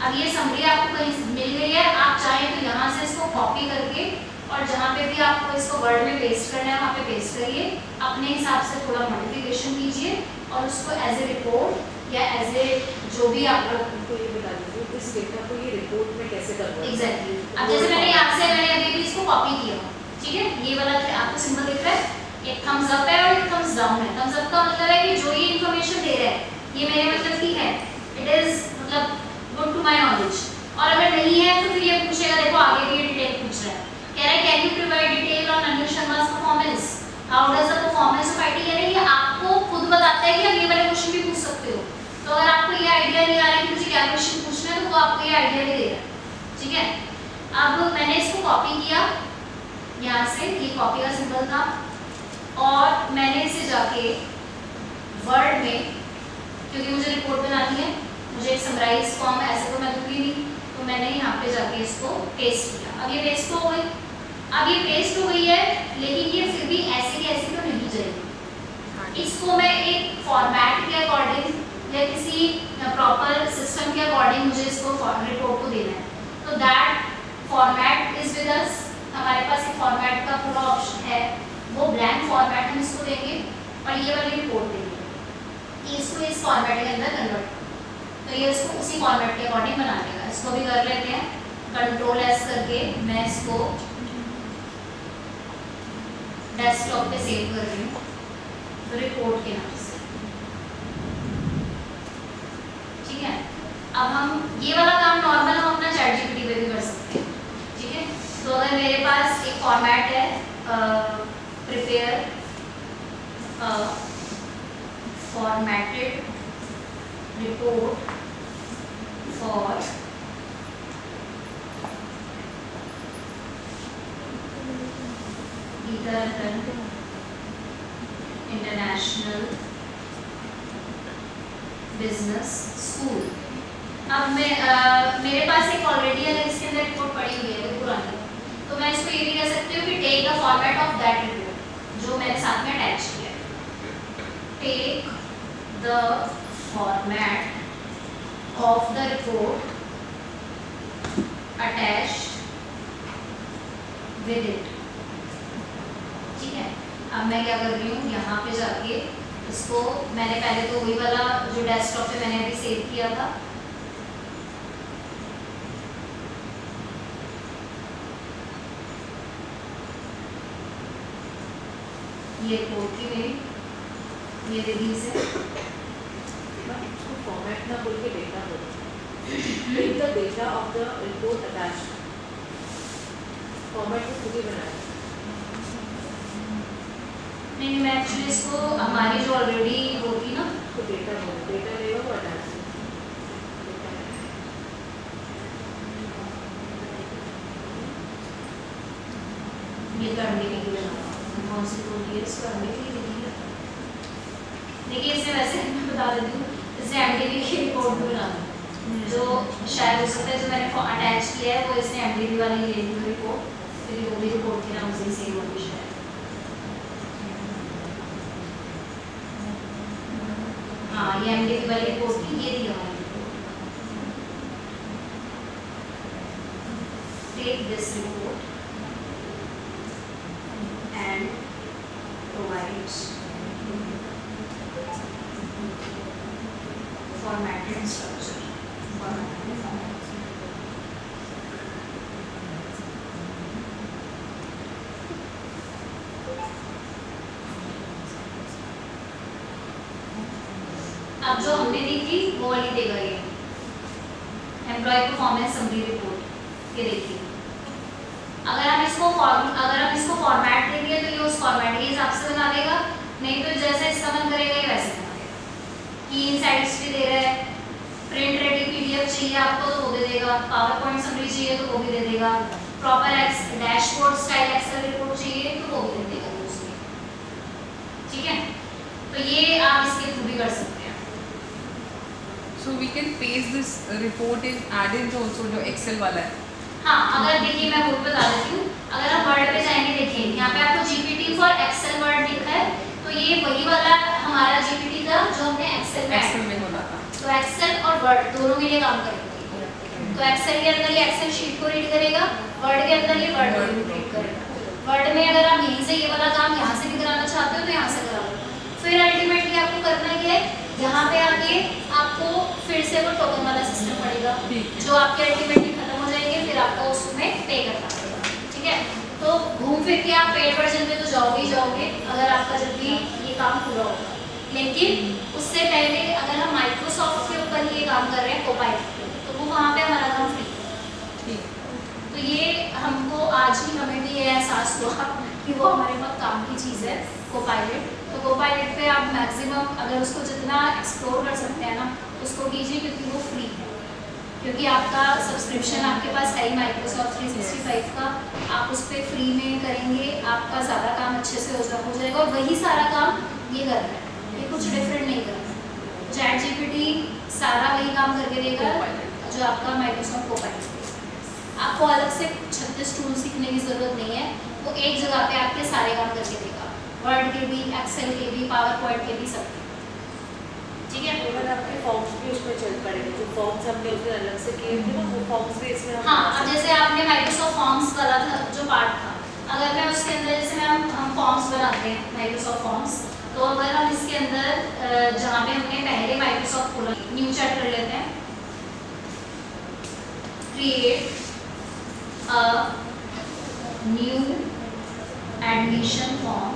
अब ये समरी आपको कहीं मिल गई है, आप चाहें तो यहाँ से इसको कॉपी करके और जहाँ पे भी आपको इसको वर्ड में पेस्ट करना है वहाँ पे पेस्ट करिए, अपने हिसाब से थोड़ा मॉडिफिकेशन कीजिए और उसको एज ए रिपोर्ट या एज ए जो भी आप आपको ये बता दीजिए इस डेटा को ये रिपोर्ट में कैसे करना है। एग्जैक्टली। अब जैसे मैंने यहाँ से मैंने अभी भी इसको कॉपी किया, ठीक है, ये वाला आपको सिंबल दिख रहा है, एक थम्स अप है और एक थम्स डाउन है। थम्स अप का मतलब है कि जो ये इन्फॉर्मेशन दे रहा है ये मेरे मतलब की है, इट इज मतलब गुड टू माय नॉलेज। और अगर नहीं है तो फिर ये पूछेगा, देखो आगे भी ये डिटेल पूछ रहा है, कह रहा है can you provide detail on Anil Sharma's performance, how does the performance of IT. कह रहे हैं ये आपको खुद बताता है कि आप ये वाले क्वेश्चन भी पूछ सकते हो। तो अगर आपको ये आइडिया नहीं आ रहा है कि मुझे क्या क्वेश्चन पूछना है तो वो आपको ये आइडिया भी दे रहा है, ठीक है। अब मैंने इसको कॉपी किया यहाँ से, ये कॉपी का सिंबल था, और मैंने इसे जाके वर्ड में, क्योंकि मुझे रिपोर्ट बनानी है, मुझे एक समराइज फॉर्म ऐसे तो मैं दूंगी नहीं, तो मैंने यहाँ पे जाके इसको पेस्ट किया। अब ये पेस्ट हो गई, अब ये पेस्ट हो गई है, लेकिन ये फिर भी ऐसे की ऐसे तो नहीं जाएगी। इसको मैं एक फॉर्मेट के अकॉर्डिंग या किसी प्रॉपर सिस्टम के अकॉर्डिंग मुझे इसको रिपोर्ट को देना है। तो that format is with us, हमारे पास एक फॉर्मेट का पूरा ऑप्शन है, वो ब्लैंक फॉर्मेट हम इसको देंगे और ये वाली रिपोर्ट देंगे कि इसको इस फॉर्मेट के अंदर कन्वर्ट, तो ये इसको उसी फॉर्मेट के अकॉर्डिंग बना देगा। इसको भी कर लेते हैं, कंट्रोल एस करके मैं इसको डेस्कटॉप पे सेव कर रही हूँ रिपोर्ट के नाम से, ठीक है। अब हम ये वाला काम नॉर्मल हम अपना चैटजीपीटी पे भी कर सकते हैं, ठीक है। तो अगर मेरे पास एक फॉर्मेट है, prepare formatted report for international business school. अब मैं मेरे पास एक ऑलरेडी अगर इसके अंदर रिपोर्ट पड़ी हुई है वो पुरानी, तो मैं इसको ये भी कह सकती हूँ कि take the format of that report जो मैंने साथ में अटैच किया है, take the format of the report attached with it, ठीक है। अब मैं क्या कर रही हूँ, यहाँ पे जाके इसको मैंने पहले तो वही वाला जो डेस्कटॉप पे मैंने अभी सेव किया था, ये रिपोर्ट की मेरी ये रिलीज है, फॉर्मेट ना बोल के डेटा बोलो, take the data of the report attached, format को खुद ही बनाया। नहीं मैं एक्चुअली इसको हमारी जो ऑलरेडी होगी ना, तो डेटा बोलो, डेटा लेगा वो अटैच, ये करने के लिए कौन सी होती है, इसको करने के लिए देखिए इससे वैसे मैं बता देती हूँ, इससे एमडीबी की रिपोर्ट भी बना दूँ, जो शायद हो सकता है जो मैंने अटैच किया है वो इसने एमडीबी वाली ले ली रिपोर्ट, फिर वो भी रिपोर्ट के नाम से सेव होगी शायद। हाँ ये एमडीबी वाली रिपोर्ट की ये दिया हुआ है, take this report and provides formatted structure. अब जो हमने दी थी वो वाली देगा ये एम्प्लॉय परफॉर्मेंस समरी रिपोर्ट, ये देखिए अगर हम इसको फॉर्मेट दे दिए तो ये उस फॉर्मेट के हिसाब से बना देगा, नहीं तो जैसा इसका मन करेगा ये वैसे बना देगा। की इनसाइट्स भी दे रहा है, प्रिंट रेडी पीडीएफ चाहिए आपको तो वो दे देगा, पावर पॉइंट समरी चाहिए तो वो भी दे देगा, proper dashboard style Excel report चाहिए तो वो भी दे देगा उसमें, ठीक है। तो ये आप इसके थ्रू भी कर सकते हैं। So we can paste this report in add-ins also जो Excel वाला है। हाँ अगर देखिए मैं वो बता देती हूँ, अगर आप वर्ड पे जाएंगे देखिए यहाँ पे आपको जीपीटी फॉर एक्सेल वर्ड लिखा है, तो ये वही वाला हमारा जीपीटी था जो हमने एक्सेल में होना था। तो एक्सेल और वर्ड दोनों मिले काम करेंगे, तो एक्सेल के अंदर ये एक्सेल शीट को रीड करेगा, वर्ड के अंदर ये वर्ड को रीड करेगा। वर्ड में अगर आप यहीं से ये वाला काम यहाँ से भी कराना चाहते हो तो यहाँ से करा लो। फिर अल्टीमेटली आपको करना ये है, यहाँ पे आके आपको फिर से वो टोकन वाला सिस्टम पड़ेगा जो आपके अल्टीमेटली खत्म हो जाएंगे, फिर आपको उसमें पे करना पड़ेगा। ठीक है, तो घूम फिर के आप पेड वर्जन में तो जाओगे ही जाओगे अगर आपका जब भी ये काम पूरा होगा। लेकिन उससे पहले अगर हम माइक्रोसॉफ्ट के ऊपर ये काम कर रहे हैं कोपाइलट पे, तो वो वहाँ पे हमारा काम फ्री। तो ये हमको आज ही हमें भी ये एहसास हुआ कि वो हमारे बहुत काम की चीज़ है कोपाइलट। तो कोपाइलट पे आप मैक्सिमम अगर उसको जितना एक्सप्लोर कर सकते हैं ना उसको कीजिए, क्योंकि वो फ्री है। क्योंकि आपका सब्सक्रिप्शन आपके पास है ही माइक्रोसॉफ्ट 365 का, आप उस पर फ्री में करेंगे, आपका ज़्यादा काम अच्छे से हो जाएगा। और वही सारा काम ये कर रहा है, ये कुछ डिफरेंट नहीं कर रहा। चैट जीपीटी सारा वही काम करके देगा जो आपका माइक्रोसॉफ्ट कोपाइलट देगा। आपको अलग से 36 टूल सीखने की ज़रूरत नहीं है, वो एक जगह पे आपके सारे काम करके देगा, वर्ड के भी, एक्सेल के भी, पावर पॉइंट के भी, सब। ठीक है, इवन आपके फॉर्म्स भी उसमें चल पड़ेंगे, जो फॉर्म्स हमने उस दिन अलग से किए थे ना, वो फॉर्म्स भी इसमें हम हाँ। अब जैसे आपने माइक्रोसॉफ्ट फॉर्म्स वाला था जो पार्ट था, अगर मैं उसके अंदर जैसे हम फॉर्म्स बनाते हैं माइक्रोसॉफ्ट फॉर्म्स, तो अगर हम इसके अंदर जहाँ पे हमने पहले माइक्रोसॉफ्ट खोला, न्यू चैट कर लेते हैं, create new admission form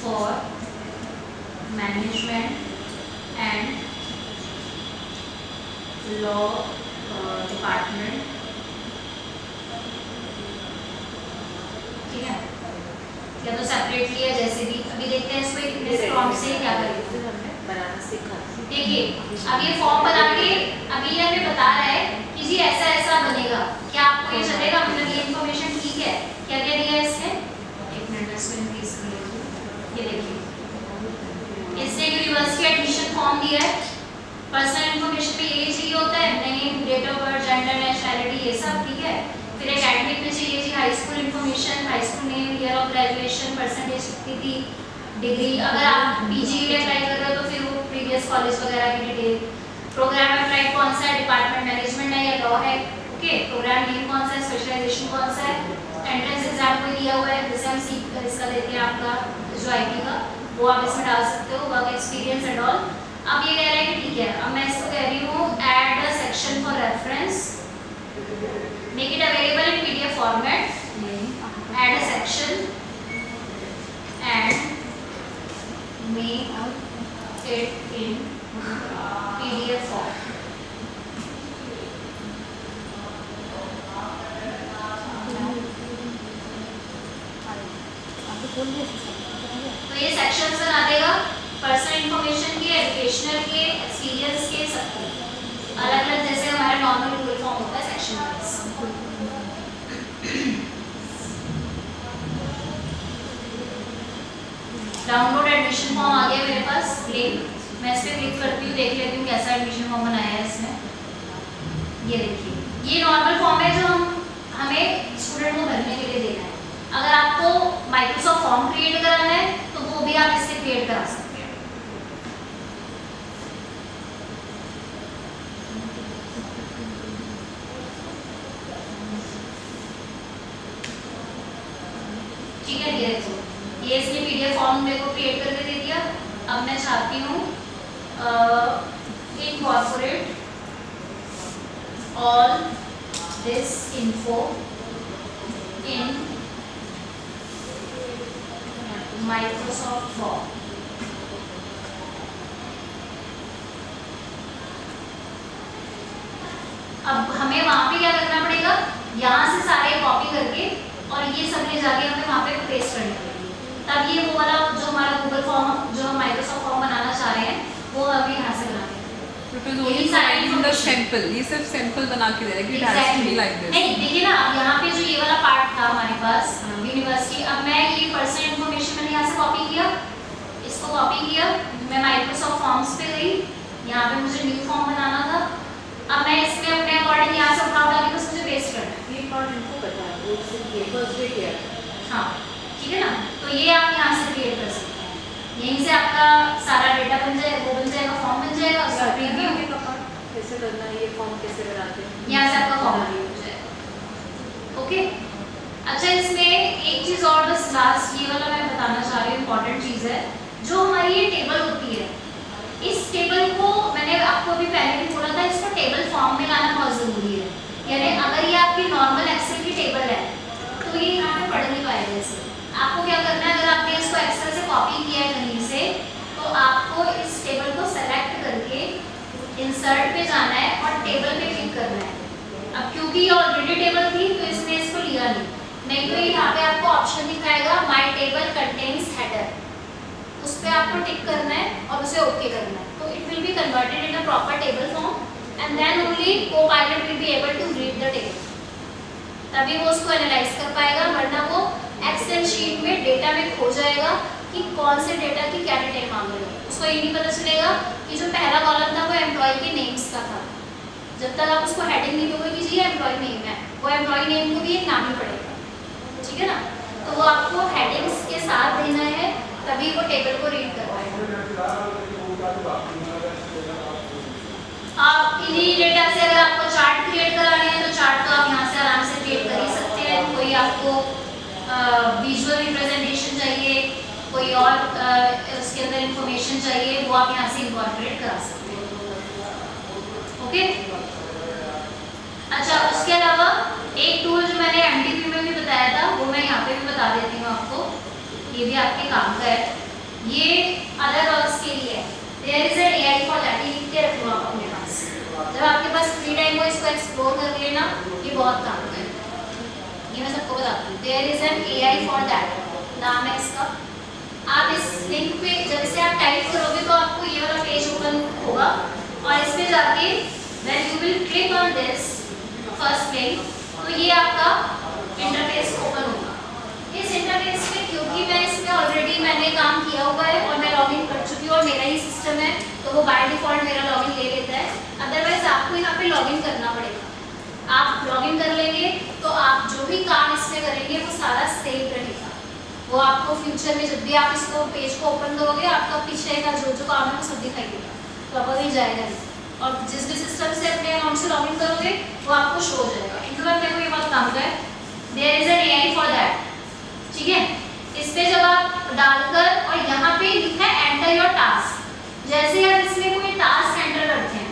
for management and law department. ठीक है, या तो सेपरेटली है जैसे भी। अभी देखते हैं इसको इस फॉर्म से क्या करेंगे, हमने बनाना सीखा। देखिए अब ये फॉर्म बना के अभी ये हमें बता रहा है कि जी ऐसा ऐसा बनेगा, क्या आपको ये चलेगा, मतलब ये इन्फॉर्मेशन ठीक है। क्या क्या दिया है इसने, एक मिनट इसको इंक्रीज कर लीजिए। ये देखिए इससे यूनिवर्सिटी एडमिशन फॉर्म दिया है, पर्सनल इन्फॉर्मेशन पे ये चाहिए होता है, name, date of birth, gender, nationality, ये सब। ठीक है, फिर एकेडमिक में चाहिए जी high school information, high school name, year of graduation, percentage कितनी थी, डिग्री, अगर आप पीजी के लिए अप्लाई कर रहे हो तो फिर वो प्रीवियस कॉलेज वगैरह की डिटेल, प्रोग्राम अप्लाई कौन सा है, डिपार्टमेंट मैनेजमेंट है या लॉ है, ओके, प्रोग्राम नेम कौन सा है, स्पेशलाइजेशन कौन सा है, एंट्रेंस एग्जाम कोई दिया हुआ है, जैसे हम इसका देते हैं आपका जो आईटी का, वो आप इसमें डाल सकते हो, वर्क एक्सपीरियंस एंड ऑल। अब ये कह रहा है कि ठीक है, अब मैं इसको कह रही हूँ add a section for reference, make it available in PDF format, add a section and make it in PDF form। तो ये सेक्शंस बना देगा, पर्सनल इंफॉर्मेशन के, एजुकेशनल के, एक्सपीरियंस के, सबके अलग अलग, जैसे हमारा नॉर्मल गूगल फॉर्म होता है section wise. Download admission form आ गया मेरे पास, लिंक, मैं इस पर क्लिक करती हूँ, देख लेती हूँ कैसा एडमिशन फॉर्म बनाया है इसमें। ये देखिए, ये नॉर्मल फॉर्म है जो हमें स्टूडेंट को भरने के लिए देना है। अगर आपको माइक्रोसॉफ्ट फॉर्म क्रिएट कराना है तो वो भी आप इससे क्रिएट करा सकते हैं। ठीक है, ये देखो, ये इसने पीडीएफ फॉर्म मेरे को क्रिएट करके दे दिया। अब मैं चाहती हूँ incorporate all this info in Microsoft form. अब हमें वहाँ पे क्या करना पड़ेगा, यहाँ से सारे कॉपी करके और ये सब ले जाके हमें वहाँ पे पेस्ट करने पड़ेगी, तब ये वो वाला जो हमारा गूगल फॉर्म, जो हम माइक्रोसॉफ्ट फॉर्म बनाना चाह रहे हैं, वो अभी यहाँ से बना ये सिर्फ सैंपल बना के दे रहा है कि it has to be like this. नहीं, देखिए ना, अब यहाँ पे जो ये वाला पार्ट था हमारे पास यूनिवर्सिटी, अब मैं ये पर्सनल इन्फॉर्मेशन मैंने यहाँ से कॉपी किया, इसको कॉपी किया, मैं माइक्रोसॉफ्ट फॉर्म्स पे गई, यहाँ पे मुझे न्यू फॉर्म बनाना था। अब मैं इसमें अपने अकॉर्डिंग यहाँ से उठा के बस मुझे पेस्ट करना है। ये पार्ट इनको पता है, वो इसलिए फर्स्ट डे किया। हाँ, ठीक है ना, तो ये आप यहाँ से क्रिएट कर सकते हैं, यहीं से आपका सारा डेटा बन जाएगा, वो बन जाएगा, फॉर्म बन जाएगा, उसका प्रीव्यू कैसे करना है, ये फॉर्म कैसे बनाते हैं, यहाँ से आपका फॉर्म रेडी हो जाएगा। ओके, अच्छा, इसमें एक चीज़ और बस लास्ट ये वाला मैं बताना चाह रही हूँ, इम्पॉर्टेंट चीज़ है। जो हमारी ये टेबल होती है, इस टेबल को मैंने आपको अभी पहले भी बोला था, इसको टेबल फॉर्म में लाना बहुत ज़रूरी है। यानी अगर ये आपकी नॉर्मल एक्सेल की टेबल है तो ये यहाँ पे पढ़ नहीं पाएगा इसे। आपको क्या करना है, अगर आपने इसको एक्सेल से कॉपी किया है कहीं से, तो आपको इस टेबल को सेलेक्ट करके इंसर्ट पे जाना है और टेबल पे क्लिक करना है। अब क्योंकि ये ऑलरेडी टेबल थी तो इसने इसको लिया नहीं तो यहाँ पे आपको ऑप्शन दिखाएगा माय टेबल कंटेन्स हेडर, उस पर आपको टिक करना है और उसे ओके करना है। तो it will be converted in a proper table form and then only Copilot will be able to read the table, तभी वो उसको एनालाइज कर पाएगा, वरना वो एक्सेल शीट में डेटा में खो जाएगा कि कौन से डेटा की क्या डिटेल मांग रहे हो। उसको ये नहीं पता चलेगा कि जो पहला कॉलम था वो एम्प्लॉय के नेम्स का था। जब तक आप उसको हेडिंग नहीं दोगे कि जी ये एम्प्लॉय नेम है, वो एम्प्लॉय नेम को भी एक नाम ही पड़ेगा, ठीक है ना। तो वो आपको हेडिंग्स के साथ देना है, तभी वो टेबल को रीड कर पाएगा। आप इन्हीं डेटा से अगर आपको चार्ट क्रिएट कराने हैं तो चार्ट तो आप यहाँ से आराम से क्रिएट कर ही सकते हैं। कोई आपको विजुअल रिप्रेजेंटेशन चाहिए, कोई और उसके अंदर इंफॉर्मेशन चाहिए, वो आप यहाँ से इंकॉर्पोरेट करा सकते हैं। ओके, अच्छा, उसके अलावा एक टूल जो मैंने एमडीपी में भी बताया था वो मैं यहाँ पे भी बता देती हूँ आपको, ये भी आपके काम का है। ये अलग वर्क्स के लिए है। There is an AI for that, लिख के रखो आप अपने पास, जब आपके पास फ्री टाइम हो इसको एक्सप्लोर कर लेना, ये बहुत काम का है, ये मैं सबको बताती हूँ। There is an AI for that नाम है इसका। आप इस लिंक पे जब से आप टाइप करोगे तो आपको ये वाला पेज ओपन होगा और इस पे जाके when you will click on this first link, तो ये आपका इंटरफेस ओपन होगा। इस इंटरफेस में क्योंकि मैं इसमें ऑलरेडी मैंने काम किया हुआ है और मैं लॉगिन कर चुकी हूँ और मेरा ही सिस्टम है, तो वो बाय डिफॉल्ट मेरा लॉगिन ले लेता है। अदरवाइज आपको यहाँ पे लॉगिन करना पड़ेगा। आप लॉगिन कर लेंगे तो आप जो भी काम इसमें करेंगे वो सारा सेव रहेगा। वो आपको फ्यूचर में जब भी आप इसको पेज को ओपन करोगे, आपका पीछे का जो जो काम है वो सब दिखाई देगा, तो आपको कहीं जाएगा नहीं। और जिस भी सिस्टम से अपने अकाउंट से लॉगिन करोगे वो आपको शो हो जाएगा। इनके बाद मेरे को ये बात काम का है, there is an AI for that, ठीक है। इस पे जब आप डालकर और यहाँ पे लिखा है एंटर योर टास्क, जैसे आप इसमें कोई टास्क एंटर करते हैं,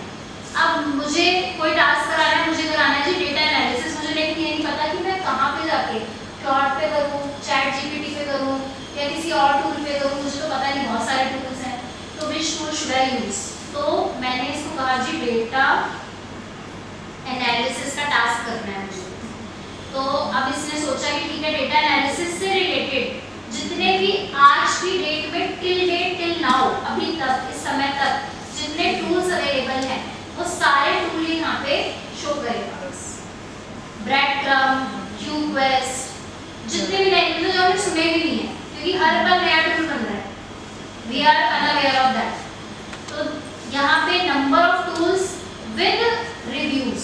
अब मुझे कोई टास्क कराना है, मुझे कराना है जी डेटा एनालिसिस, मुझे लेकिन ये नहीं पता कि मैं कहाँ पे जाके क्लाउड पे करूँ, चैट जीपीटी पे करूँ या किसी और टूल पे करूँ, मुझे तो पता नहीं, बहुत सारे टूल्स हैं, तो which tool should I use. तो मैंने इसको कहा जी डेटा एनालिसिस का टास्क करना है मुझे। तो अब इसने सोचा कि ठीक है, डेटा एनालिसिस से रिलेटेड जितने भी आज की डेट में टिल नाउ, अभी तक इस समय तक जितने टूल्स अवेलेबल हैं वो सारे टूल यहाँ पे शो करेगा। ब्रेडक्रम्ब, क्यूक्वेस्ट, जितने भी लैंग्वेज जो हमने सुने भी नहीं है, क्योंकि हर बार नया टूल बन रहा है, we are unaware of that. तो यहाँ पे number of tools with reviews,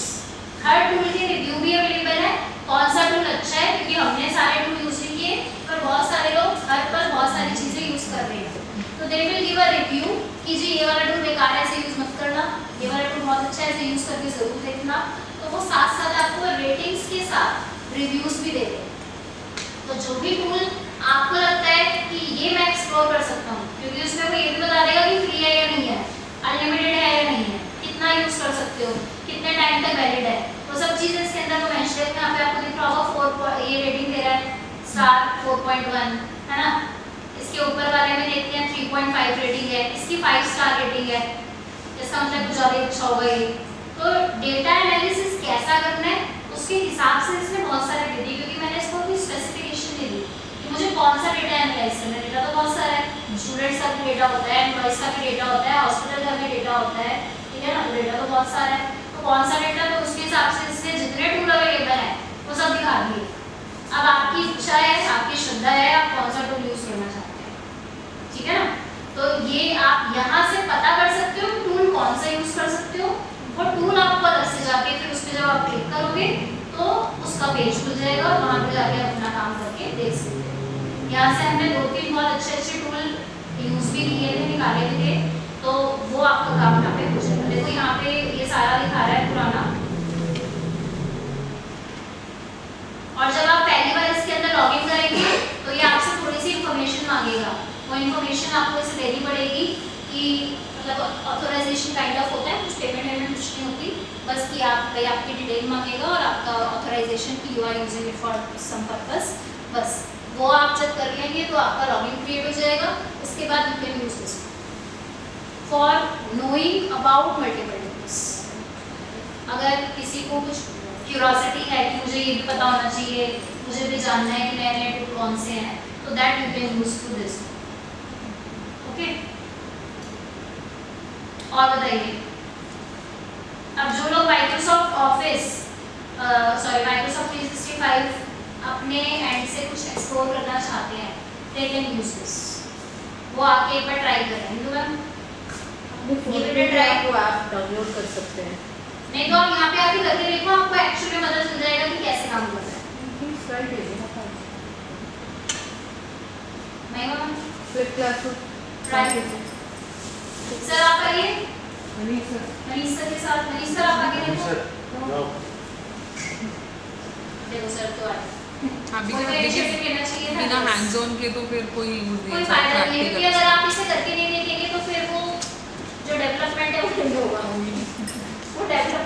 हर टूल के रिव्यू भी अवेलेबल है, कौन सा टूल अच्छा है, क्योंकि हमने सारे टूल यूज नहीं किए पर बहुत सारे लोग हर पर बहुत सारी चीजें यूज कर रहे हैं। तो they will give a review कि जी ये वाला टूल बेकार है, ऐसे यूज मत करना, ये वाला टूल बहुत अच्छा है, ऐसे यूज करके जरूर देखना। तो वो साथ साथ आपको रेटिंग्स के साथ रिव्यूज भी दे रहे हैं। तो जो भी टूल आपको लगता है कि ये मैं एक्सप्लोर कर सकता हूँ, क्योंकि उसमें वो ये भी बता देगा कि फ्री है या नहीं है, अनलिमिटेड है या नहीं है, कितना यूज कर सकते हो, कितने टाइम तक वैलिड है, वो सब चीजें इसके अंदर वो मेंशन है। यहाँ पे आपको दिख रहा होगा 4 ये रेटिंग दे रहा है स्टार 4.1 है ना, इसके ऊपर वाले में देखते हैं 3.5 रेटिंग है, इसकी 5 स्टार रेटिंग है, इसका मतलब कुछ ज़्यादा अच्छा होगा ये। तो डेटा एनालिसिस कैसा करना है उसके हिसाब से इसने बहुत सारे दे दिए, क्योंकि मैंने इसको कोई स्पेसिफिकेशन दे दी कि मुझे कौन सा डेटा एनालाइज करना है। डेटा तो बहुत सारा है, स्टूडेंट्स का भी डेटा होता है, एम्प्लॉइज का भी डेटा होता है, हॉस्पिटल का भी डेटा होता है, ठीक है ना, डेटा तो बहुत सारा है। तो कौन सा डेटा, तो उसके हिसाब से इसने जितने टूल अवेलेबल है वो सब दिखा दिए। अब आपकी इच्छा है, आपकी श्रद्धा है, आप कौन सा टूल यूज करना चाहते हैं, ठीक है ना। तो ये आप यहाँ से पता कर सकते हो टूल कौन सा यूज कर सकते हो, वो टूल आपको अलग से जाके फिर उस पर जब आप क्लिक करोगे तो उसका पेज खुल जाएगा और वहाँ पे जाके अपना काम करके देख सकते हो। यहाँ से हमने 2-3 बहुत अच्छे टूल यूज भी किए थे, निकाले भी थे, तो वो आपका काम यहाँ पे हो जाएगा। देखो यहाँ पे ये सारा दिखा रहा है पुराना, और जब आप पहली बार ऑथराइजेशन काइंड ऑफ होता है, कुछ पेमेंट कुछ नहीं होती, बस कि आप भाई आपकी डिटेल मांगेगा और आपका ऑथराइजेशन की you are using it for some purpose, बस वो आप जब कर लेंगे तो आपका लॉगिन क्रिएट हो जाएगा। उसके बाद you can use this for knowing about multiple tables. अगर किसी को कुछ क्यूरोसिटी है कि मुझे ये भी पता होना चाहिए, मुझे भी जानना है कि नए नए टूल कौन से हैं, तो that you can use to this. Okay, और बताइए, अब जो लोग माइक्रोसॉफ्ट ऑफिस माइक्रोसॉफ्ट 365 अपने एंड से कुछ एक्सप्लोर करना चाहते हैं, दे कैन यूज दिस। वो आके एक बार ट्राई करें। हिंदू मैम अपने फोन पे ट्राई को आप डाउनलोड कर सकते हैं। नहीं तो आप यहाँ पे आके करके देखो, आपको एक्चुअली में पता चल जाएगा कि कैसे काम करता है। नहीं मैम, फ्लिप क्लास को ट्राई। सर आप आइए, मनीष सर के साथ। मनीष सर आप आगे देखो। देखो सर तो आए। अभी कोई तो initiative लेना चाहिए था बिना बस। हैंड्स ऑन के तो फिर कोई यूज नहीं कोई फायदा नहीं है, क्योंकि अगर आप इसे करके नहीं देखेंगे तो फिर वो जो डेवलपमेंट है वो नहीं होगा। वो डेवलप